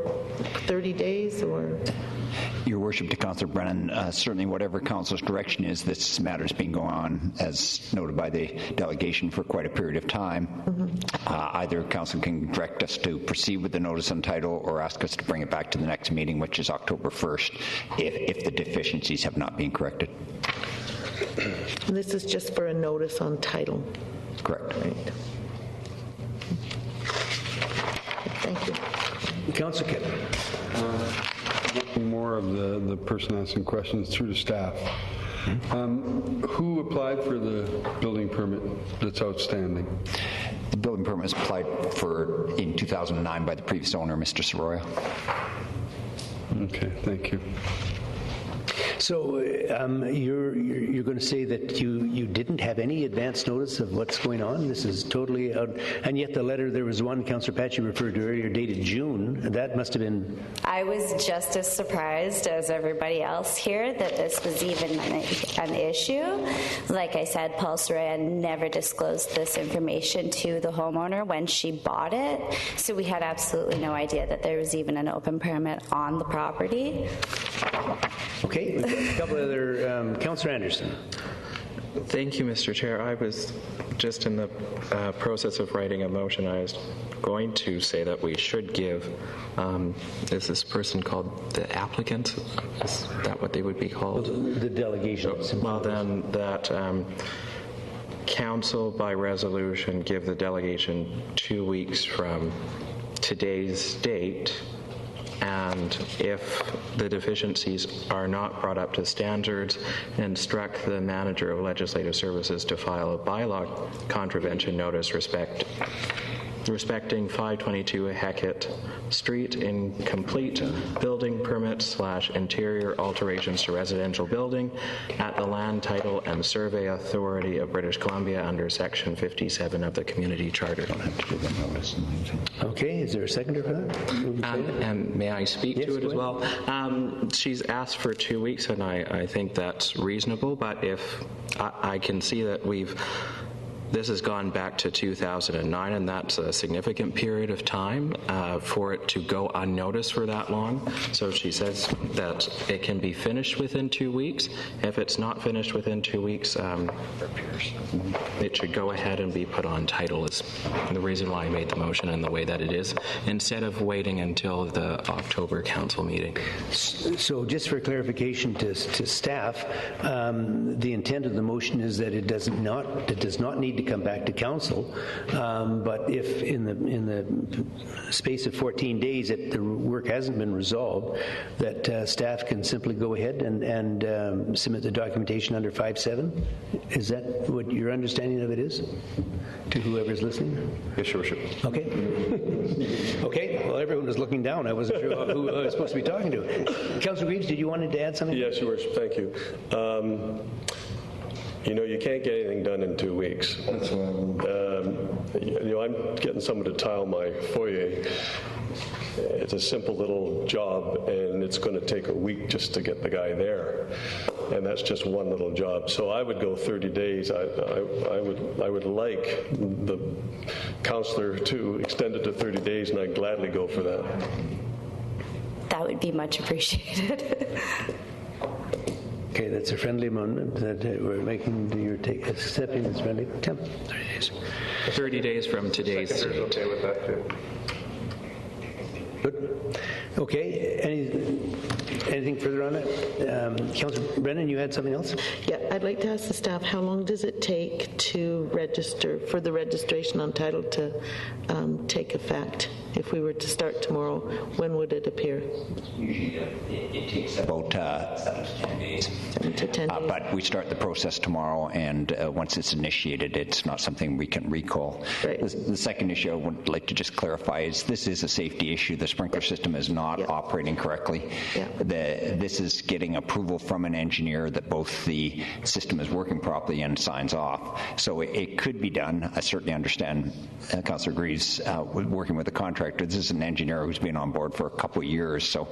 30 days, or... Your Worship, to Councillor Brennan, certainly whatever Council's direction is, this matter's been going on, as noted by the delegation, for quite a period of time. Either Council can direct us to proceed with the notice on title or ask us to bring it back to the next meeting, which is October 1st, if the deficiencies have not been corrected. And this is just for a notice on title? Correct. Right. Thank you. Councillor Kevin. More of the person asking questions through the staff. Who applied for the building permit that's outstanding? The building permit was applied for in 2009 by the previous owner, Mr. Soroya. Okay, thank you. So you're going to say that you didn't have any advance notice of what's going on? This is totally out, and yet the letter, there was one Councillor Pachi referred to earlier, dated June. That must have been... I was just as surprised as everybody else here that this was even an issue. Like I said, Paul Soroya never disclosed this information to the homeowner when she bought it, so we had absolutely no idea that there was even an open permit on the property. Okay, a couple other, Councillor Anderson. Thank you, Mr. Chair. I was just in the process of writing a motion. I was going to say that we should give, is this person called the applicant? Is that what they would be called? The delegation. Well, then that council by resolution give the delegation 2 weeks from today's date, and if the deficiencies are not brought up to standards, instruct the manager of legislative services to file a bylaw contravention notice respecting 522 Hackett Street, incomplete building permit / interior alterations to residential building at the Land Title and Survey Authority of British Columbia under Section 57 of the Community Charter. Okay, is there a seconder for that? And may I speak to it as well? She's asked for 2 weeks, and I think that's reasonable, but if I can see that this has gone back to 2009, and that's a significant period of time for it to go unnoticed for that long. So she says that it can be finished within 2 weeks. If it's not finished within 2 weeks, it should go ahead and be put on title is the reason why I made the motion in the way that it is, instead of waiting until the October council meeting. So just for clarification to staff, the intent of the motion is that it does not need to come back to council, but if in the space of 14 days that the work hasn't been resolved, that staff can simply go ahead and submit the documentation under 5.7? Is that what your understanding of it is, to whoever's listening? Yes, Your Worship. Okay. Okay, well, everyone was looking down. I wasn't sure who I was supposed to be talking to. Councillor Greaves, did you want to add something? Yes, Your Worship, thank you. You can't get anything done in 2 weeks. I'm getting someone to tile my foyer. It's a simple little job, and it's going to take a week just to get the guy there. And that's just one little job. So I would go 30 days. I would like the councillor to extend it to 30 days, and I'd gladly go for that. That would be much appreciated. Okay, that's a friendly amendment that we're making. You're accepting this friendly. 30 days. 30 days from today's date. Okay with that too. Good. Okay. Anything further on that? Councillor Brennan, you had something else? Yeah, I'd like to ask the staff, how long does it take to register, for the registration on title to take effect? If we were to start tomorrow, when would it appear? Usually it takes about 10 days. 7 to 10 days. But we start the process tomorrow, and once it's initiated, it's not something we can recall. Right. The second issue I would like to just clarify is this is a safety issue. The sprinkler system is not operating correctly. This is getting approval from an engineer that both the system is working properly and signs off. So it could be done. I certainly understand Councillor Greaves working with the contractor. This is an engineer who's been on board for a couple of years, so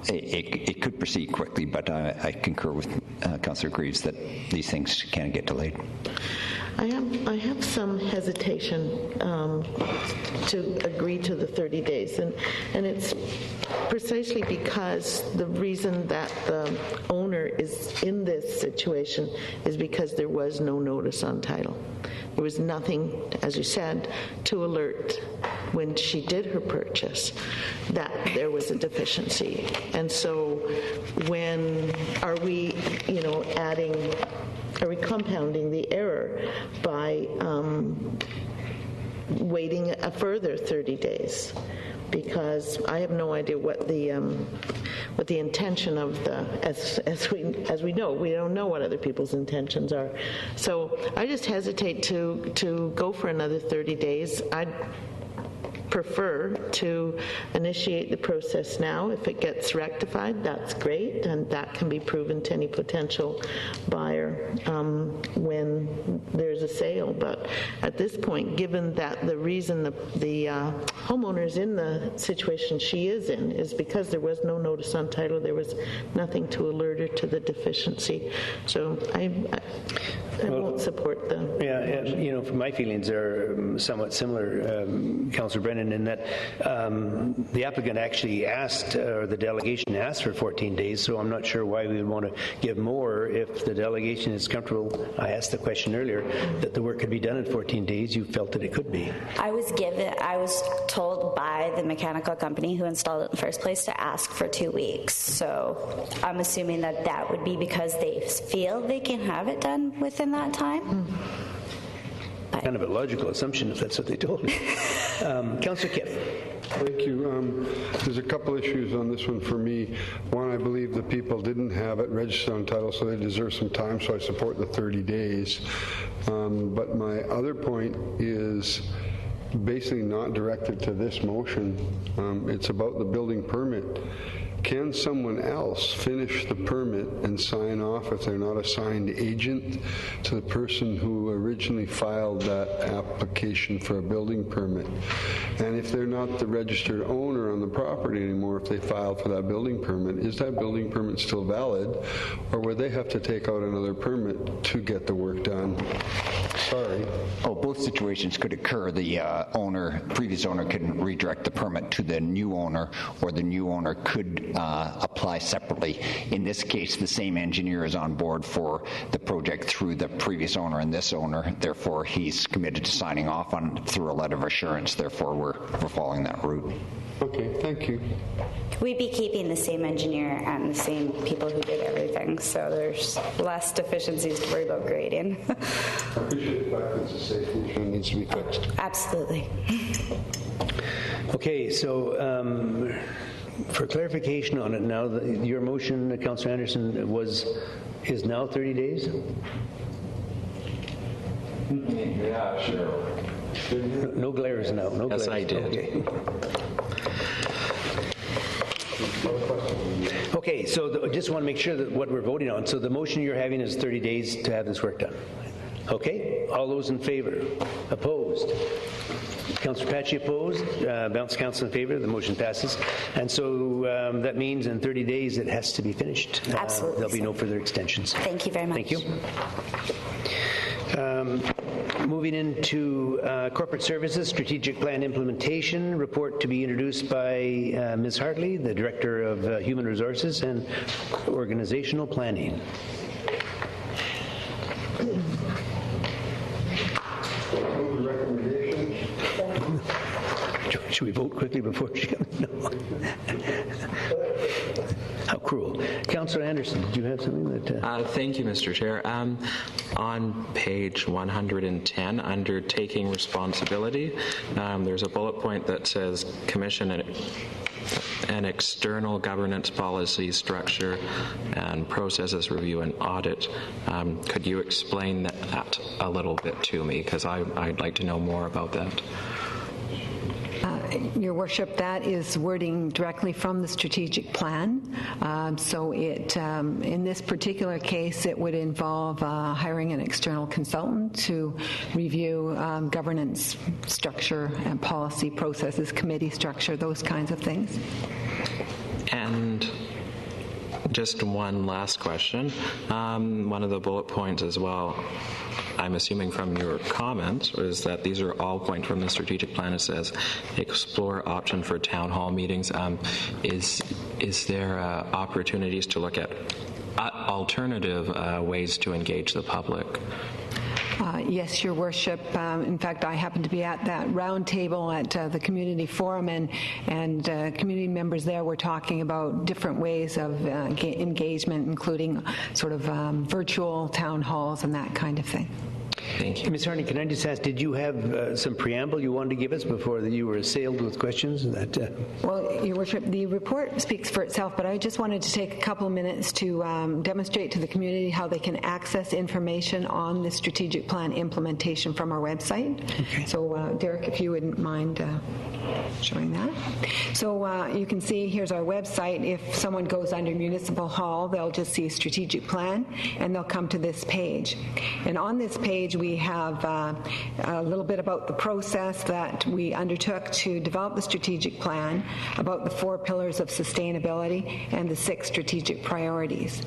it could proceed quickly, but I concur with Councillor Greaves that these things can get delayed. I have some hesitation to agree to the 30 days, and it's precisely because the reason that the owner is in this situation is because there was no notice on title. There was nothing, as you said, to alert when she did her purchase that there was a deficiency. And so when are we, are we compounding the error by waiting a further 30 days? Because I have no idea what the intention of the, as we know, we don't know what other people's intentions are. So I just hesitate to go for another 30 days. I'd prefer to initiate the process now. If it gets rectified, that's great, and that can be proven to any potential buyer when there's a sale. But at this point, given that the reason the homeowner is in the situation she is in is because there was no notice on title, there was nothing to alert her to the deficiency. So I won't support the motion. My feelings are somewhat similar, Councillor Brennan, in that the applicant actually asked, or the delegation asked for 14 days, so I'm not sure why we would want to give more if the delegation is comfortable. I asked the question earlier that the work could be done in 14 days. You felt that it could be. I was told by the mechanical company who installed it in the first place to ask for 2 weeks. So I'm assuming that would be because they feel they can have it done within that time. Kind of a logical assumption if that's what they told me. Councillor Kiff. Thank you. There's a couple issues on this one for me. One, I believe the people didn't have it registered on title, so they deserve some time, so I support the 30 days. But my other point is basically not directed to this motion. It's about the building permit. Can someone else finish the permit and sign off if they're not assigned agent to the person who originally filed that application for a building permit? And if they're not the registered owner on the property anymore, if they filed for that building permit, is that building permit still valid, or would they have to take out another permit to get the work done? Sorry. Oh, both situations could occur. The previous owner can redirect the permit to the new owner, or the new owner could apply separately. In this case, the same engineer is on board for the project through the previous owner and this owner. Therefore, he's committed to signing off on it through a letter of assurance. Therefore, we're following that route. Okay, thank you. We'd be keeping the same engineer and the same people who did everything, so there's less deficiencies to worry about grading. I appreciate the fact that it's a safety issue and needs to be fixed. Absolutely. Okay, so for clarification on it now, your motion, Councillor Anderson, is now 30 days? Yeah, sure. No glares now. No glares. Yes, I did. Okay. Okay, so just want to make sure that what we're voting on. So the motion you're having is 30 days to have this work done. Okay, all those in favor? Opposed? Councillor Pachi opposed. Bounce Council in favor. The motion passes. And so that means in 30 days it has to be finished. Absolutely. There'll be no further extensions. Thank you very much. Thank you. Moving into corporate services, strategic plan implementation, report to be introduced by Ms. Hartley, the Director of Human Resources and Organizational Planning. Should we vote quickly before she comes? No. How cruel. Councillor Anderson, did you have something that... Thank you, Mr. Chair. On page 110, under taking responsibility, there's a bullet point that says commission an external governance policy structure and processes review and audit. Could you explain that a little bit to me? Because I'd like to know more about that. Your Worship, that is wording directly from the strategic plan. So it, in this particular case, it would involve hiring an external consultant to review governance structure and policy processes, committee structure, those kinds of things. And just one last question. One of the bullet points as well, I'm assuming from your comments, is that these are all points from the strategic plan. It says explore option for town hall meetings. Is there opportunities to look at alternative ways to engage the public? Yes, Your Worship. In fact, I happened to be at that round table at the community forum, and community members there were talking about different ways of engagement, including sort of virtual town halls and that kind of thing. Thank you. Ms. Harney, can I just ask, did you have some preamble you wanted to give us before you were assailed with questions? Well, Your Worship, the report speaks for itself, but I just wanted to take a couple of minutes to demonstrate to the community how they can access information on the strategic plan implementation from our website. Okay. So, Derek, if you wouldn't mind showing that. So you can see here's our website. If someone goes under Municipal Hall, they'll just see strategic plan, and they'll come to this page. And on this page, we have a little bit about the process that we undertook to develop the strategic plan, about the 4 pillars of sustainability, and the 6 strategic priorities.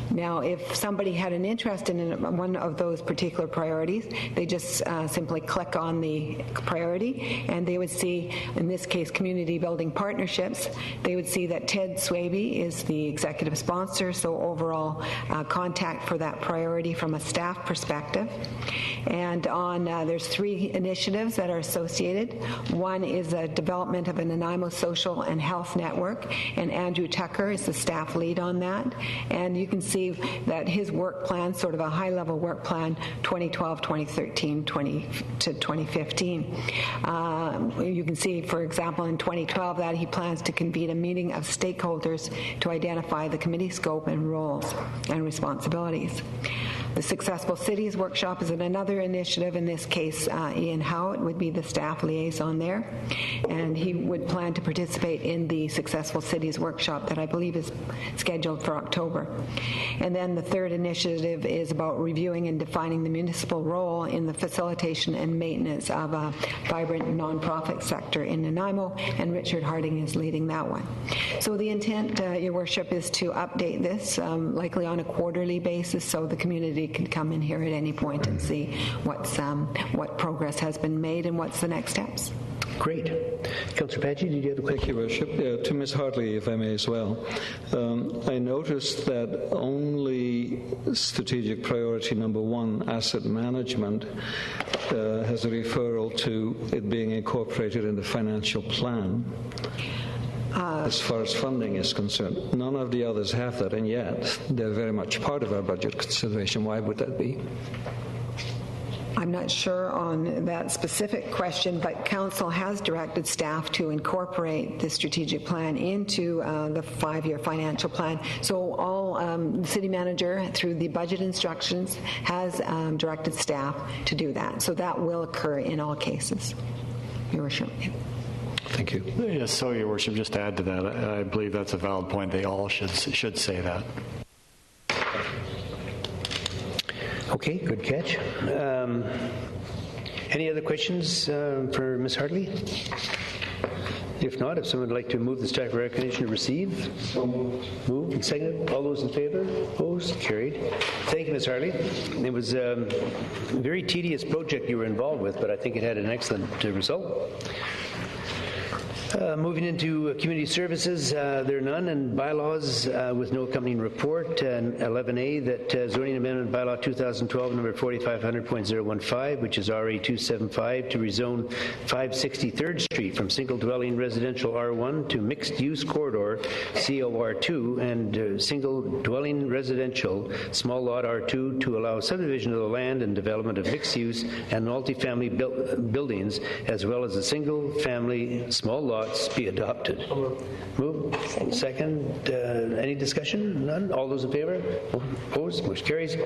Now, if somebody had an interest in one of those particular priorities, they just simply click on the priority, and they would see, in this case, community building partnerships. They would see that Ted Swaby is the executive sponsor, so overall contact for that priority from a staff perspective. And on there's 3 initiatives that are associated. One is a development of a Nanaimo social and health network, and Andrew Tucker is the staff lead on that. And you can see that his work plan, sort of a high-level work plan, 2012, 2013, to 2015. You can see, for example, in 2012 that he plans to convene a meeting of stakeholders to identify the committee scope and roles and responsibilities. The Successful Cities Workshop is another initiative. In this case, Ian Howitt would be the staff liaison there, and he would plan to participate in the Successful Cities Workshop that I believe is scheduled for October. And then the third initiative is about reviewing and defining the municipal role in the facilitation and maintenance of a vibrant nonprofit sector in Nanaimo, and Richard Harding is leading that one. So the intent, Your Worship, is to update this likely on a quarterly basis so the community can come in here at any point and see what progress has been made and what's the next steps. Great. Councillor Padgett, did you have a question? Thank you, Worship. To Ms. Hartley, if I may as well. I noticed that only strategic priority number 1, asset management, has a referral to it being incorporated in the financial plan. As far as funding is concerned, none of the others have that, and yet they're very much part of our budget consideration. Why would that be? I'm not sure on that specific question, but Council has directed staff to incorporate the strategic plan into the 5-year financial plan. So all the city manager, through the budget instructions, has directed staff to do that. So that will occur in all cases, Your Worship. Thank you. Yes, so, Your Worship, just to add to that, I believe that's a valid point. They all should say that. Okay, good catch. Any other questions for Ms. Hartley? If not, if someone would like to move the staff recognition to receive. Moved and seconded. All those in favor? Opposed? Carried. Thank you, Ms. Hartley. It was a very tedious project you were involved with, but I think it had an excellent result. Moving into community services, there are none, and bylaws with no accompanying report. And 11A, that zoning amendment bylaw 2012 number 4500.015, which is RA 275, to rezone 563rd Street from single dwelling residential R1 to mixed use corridor COR2 and single dwelling residential small lot R2 to allow subdivision of the land and development of mixed use and multifamily buildings, as well as a single family small lot be adopted. Move. Second. Any discussion? None? All those in favor? Opposed? Motion carries.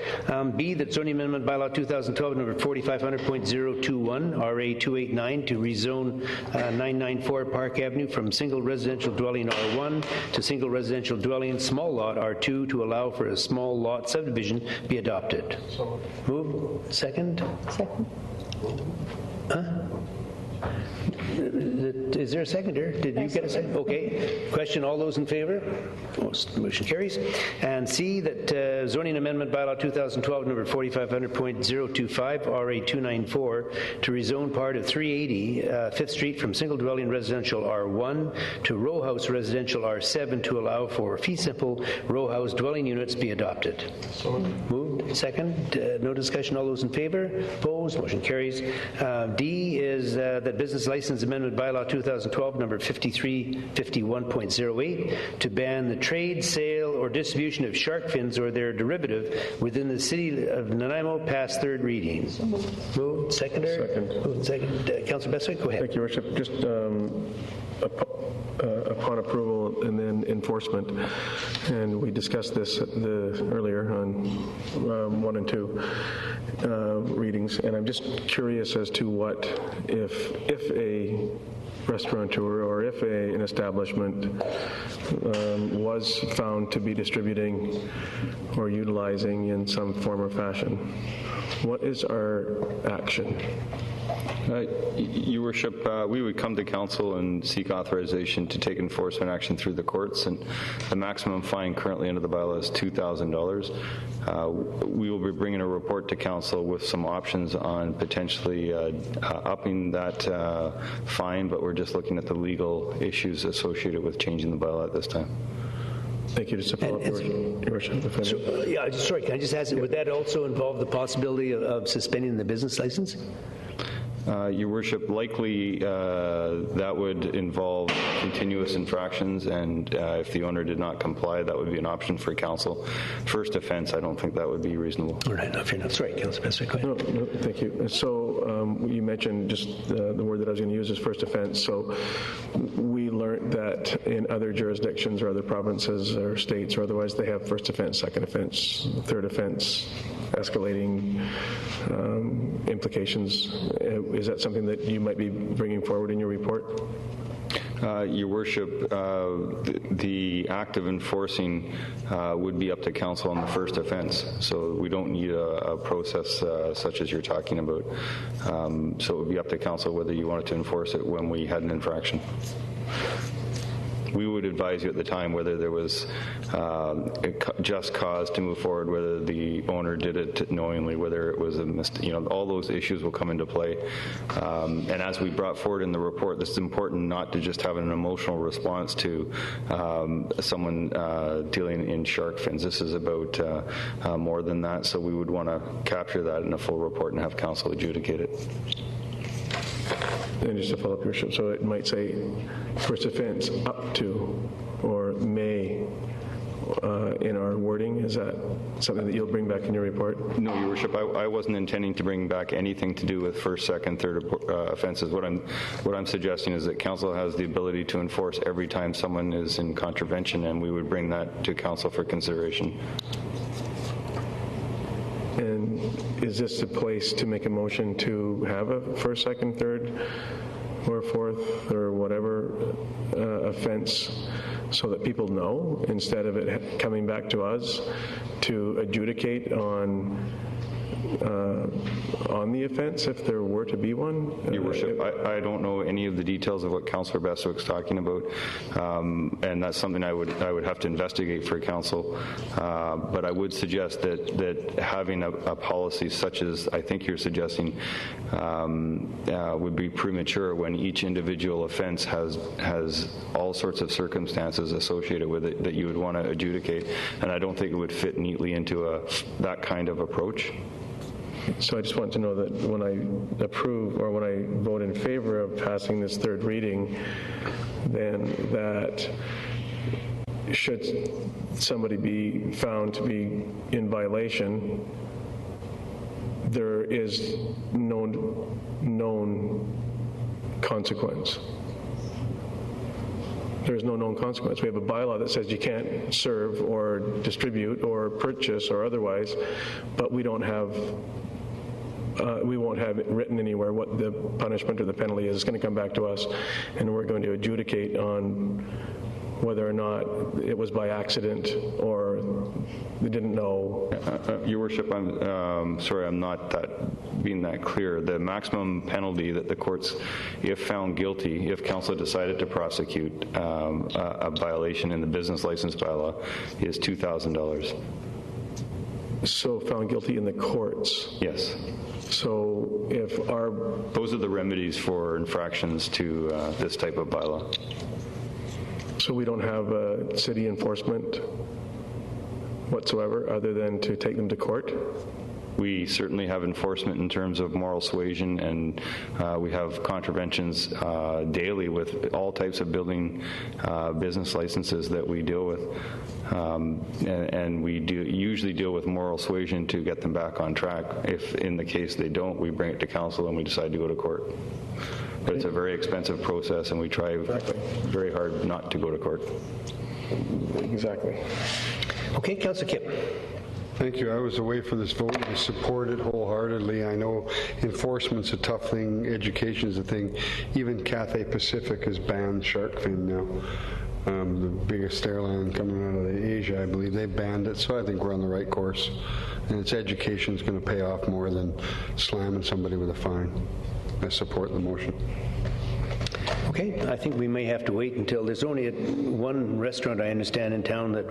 B, that zoning amendment bylaw 2012 number 4500.021 RA 289 to rezone 994 Park Avenue from single residential dwelling R1 to single residential dwelling small lot R2 to allow for a small lot subdivision be adopted. Move. Second. Second. Huh? Is there a seconder? Did you get a second? Okay. Question, all those in favor? Motion carries. And C, that zoning amendment bylaw 2012 number 4500.025 RA 294 to rezone part of 380 5th Street from single dwelling residential R1 to row house residential R7 to allow for fee simple row house dwelling units be adopted. Moved. Second. No discussion. All those in favor? Opposed? Motion carries. D is that business license amendment bylaw 2012 number 5351.08 to ban the trade, sale, or distribution of shark fins or their derivative within the city of Nanaimo past third reading. Moved. Seconder? Second. Moved. Second. Councillor Bestwick, go ahead. Thank you, Worship. Just upon approval and then enforcement, and we discussed this earlier on 1 and 2 readings, and I'm just curious as to what if a restaurateur or if an establishment was found to be distributing or utilizing in some form or fashion, what is our action? Your Worship, we would come to council and seek authorization to take enforcement action through the courts, and the maximum fine currently under the bylaw is $2,000. We will be bringing a report to council with some options on potentially upping that fine, but we're just looking at the legal issues associated with changing the bylaw at this time. Thank you. Just to follow up, Your Worship. Sorry, can I just ask, would that also involve the possibility of suspending the business license? Your Worship, likely that would involve continuous infractions, and if the owner did not comply, that would be an option for council. First offense, I don't think that would be reasonable. All right, no, fair enough. Sorry, Councillor Bestwick. No, thank you. So you mentioned just the word that I was going to use is first offense. So we learned that that in other jurisdictions or other provinces or states or otherwise they have first offense, second offense, third offense, escalating implications. Is that something that you might be bringing forward in your report? Your Worship, the act of enforcing would be up to council on the first offense, so we don't need a process such as you're talking about. So it would be up to council whether you wanted to enforce it when we had an infraction. We would advise you at the time whether there was a just cause to move forward, whether the owner did it knowingly, whether it was a mistake. All those issues will come into play. And as we brought forward in the report, this is important not to just have an emotional response to someone dealing in shark fins. This is about more than that, so we would want to capture that in a full report and have council adjudicate it. And just to follow up, Your Worship, so it might say first offense up to or may in our wording. Is that something that you'll bring back in your report? No, Your Worship, I wasn't intending to bring back anything to do with first, second, third offenses. What I'm suggesting is that council has the ability to enforce every time someone is in contravention, and we would bring that to council for consideration. And is this a place to make a motion to have a first, second, third, or fourth, or whatever offense, so that people know, instead of it coming back to us to adjudicate on the offense, if there were to be one? Your Worship, I don't know any of the details of what Councillor Bestwick's talking about, and that's something I would have to investigate for council. But I would suggest that having a policy such as I think you're suggesting would be premature when each individual offense has all sorts of circumstances associated with it that you would want to adjudicate, and I don't think it would fit neatly into that kind of approach. So I just want to know that when I approve or when I vote in favor of passing this third reading, then that should somebody be found to be in violation, there is known consequence. There is no known consequence. We have a bylaw that says you can't serve or distribute or purchase or otherwise, but we don't have we won't have it written anywhere what the punishment or the penalty is. It's going to come back to us, and we're going to adjudicate on whether or not it was by accident or they didn't know. Your Worship, I'm sorry, I'm not being that clear. The maximum penalty that the courts, if found guilty, if council decided to prosecute a violation in the business license bylaw, is $2,000. So found guilty in the courts? Yes. So if those are the remedies for infractions to this type of bylaw. So we don't have city enforcement whatsoever other than to take them to court? We certainly have enforcement in terms of moral suasion, and we have contraventions daily with all types of building business licenses that we deal with. And we usually deal with moral suasion to get them back on track. If in the case they don't, we bring it to council and we decide to go to court. But it's a very expensive process, and we try very hard not to go to court. Exactly. Okay, Councillor Kim. Thank you. I was away for this vote. I support it wholeheartedly. I know enforcement's a tough thing. Education's a thing. Even Cathay Pacific has banned shark fin now. The biggest airline coming out of Asia, I believe, they banned it. So I think we're on the right course. And its education's going to pay off more than slamming somebody with a fine. I support the motion. Okay, I think we may have to wait until there's only one restaurant I understand in town that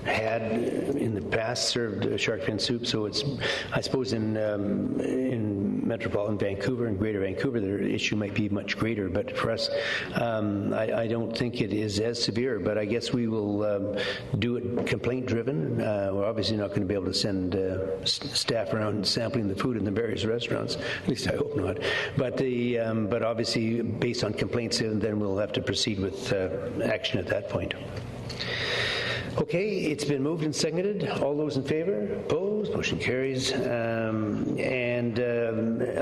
had in the past served shark fin soup. So it's, I suppose, in metropolitan Vancouver and Greater Vancouver, the issue might be much greater. But for us, I don't think it is as severe. But I guess we will do it complaint-driven. We're obviously not going to be able to send staff around sampling the food in the various restaurants. At least I hope not. But obviously, based on complaints, and then we'll have to proceed with action at that point. Okay, it's been moved and seconded. All those in favor? Opposed? Motion carries.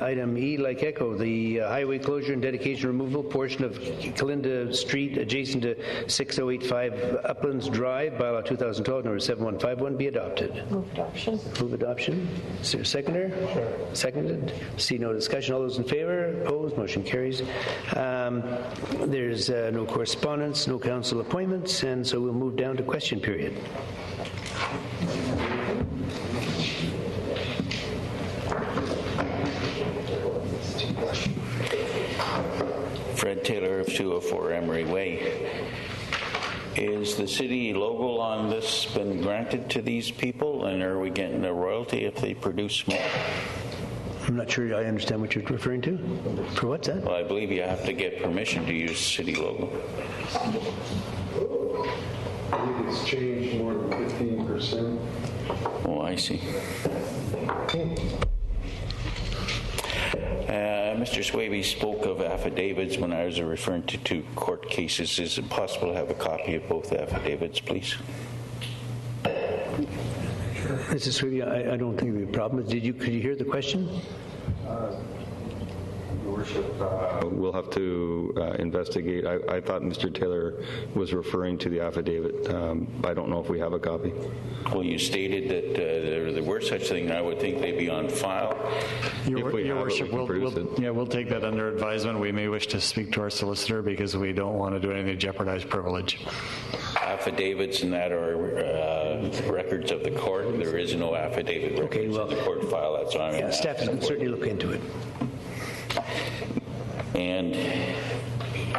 Item E, like Echo, the highway closure and dedication removal portion of Kalinda Street adjacent to 6085 Uplands Drive, bylaw 2012, number 7151, be adopted. Move adoption. Move adoption. Is there a seconder? Sure. Seconded. See no discussion. All those in favor? Opposed? Motion carries. There's no correspondence, no council appointments, and so we'll move down to question period. Fred Taylor of 204 Emery Way. Is the city logo on this been granted to these people, and are we getting a royalty if they produce more? I'm not sure I understand what you're referring to. For what's that? Well, I believe you have to get permission to use city logo. I think it's changed more than 15%. Oh, I see. Mr. Swaby spoke of affidavits when I was referring to two court cases. Is it possible to have a copy of both affidavits, please? Mr. Swaby, I don't think there'll be a problem. Could you hear the question? Your Worship, we'll have to investigate. I thought Mr. Taylor was referring to the affidavit. I don't know if we have a copy. Well, you stated that there were such things. I would think they'd be on file. Your Worship, we'll take that under advisement. We may wish to speak to our solicitor because we don't want to do anything to jeopardize privilege. Affidavits and that are records of the court. There is no affidavit records of the court file. That's why I'm staff can certainly look into it. And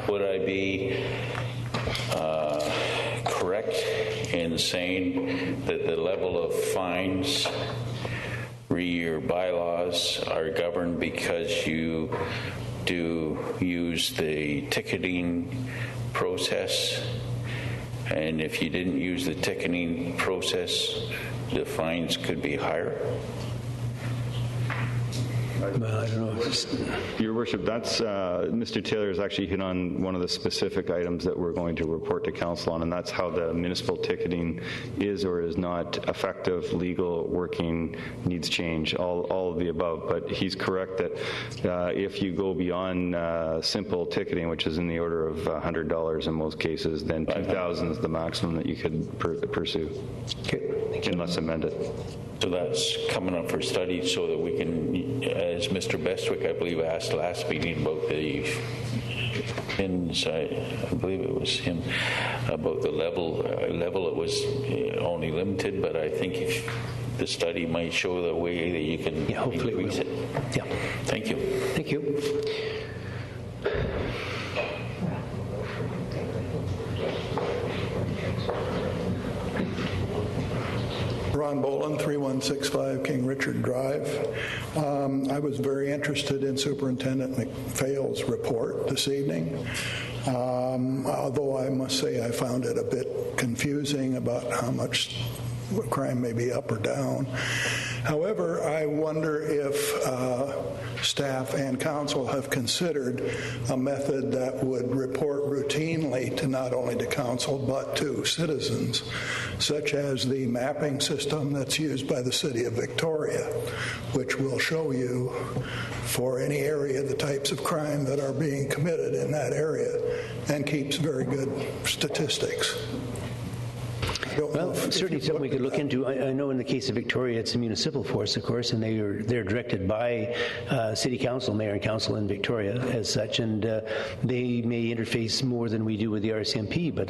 would I be correct in saying that the level of fines your bylaws are governed because you do use the ticketing process, and if you didn't use the ticketing process, the fines could be higher? Well, I don't know. Your Worship, that's Mr. Taylor has actually hit on one of the specific items that we're going to report to council on, and that's how the municipal ticketing is or is not effective, legal, working, needs change, all of the above. But he's correct that if you go beyond simple ticketing, which is in the order of $100 in most cases, then $2,000 is the maximum that you could pursue. Okay. Unless amended. So that's coming up for study so that we can, as Mr. Bestwick, I believe, asked last meeting about the pins, I believe it was him, about the level it was only limited, but I think if the study might show the way that you can increase it. Yeah. Thank you. Thank you. Ron Boland, 3165 King Richard Drive. I was very interested in Superintendent McPhail's report this evening, although I must say I found it a bit confusing about how much crime may be up or down. However, I wonder if staff and council have considered a method that would report routinely to not only to council but to citizens, such as the mapping system that's used by the City of Victoria, which will show you for any area the types of crime that are being committed in that area and keeps very good statistics. Well, certainly something we could look into. I know in the case of Victoria, it's a municipal force, of course, and they're directed by City Council, Mayor and Council in Victoria as such, and they may interface more than we do with the RCMP, but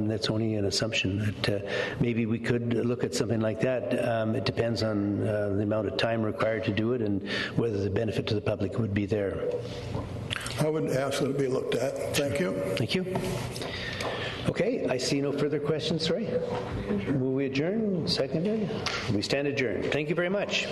that's only an assumption that maybe we could look at something like that. It depends on the amount of time required to do it and whether the benefit to the public would be there. I would ask that it be looked at. Thank you. Thank you. Okay, I see no further questions, sorry. Will we adjourn? Seconded? We stand adjourned. Thank you very much.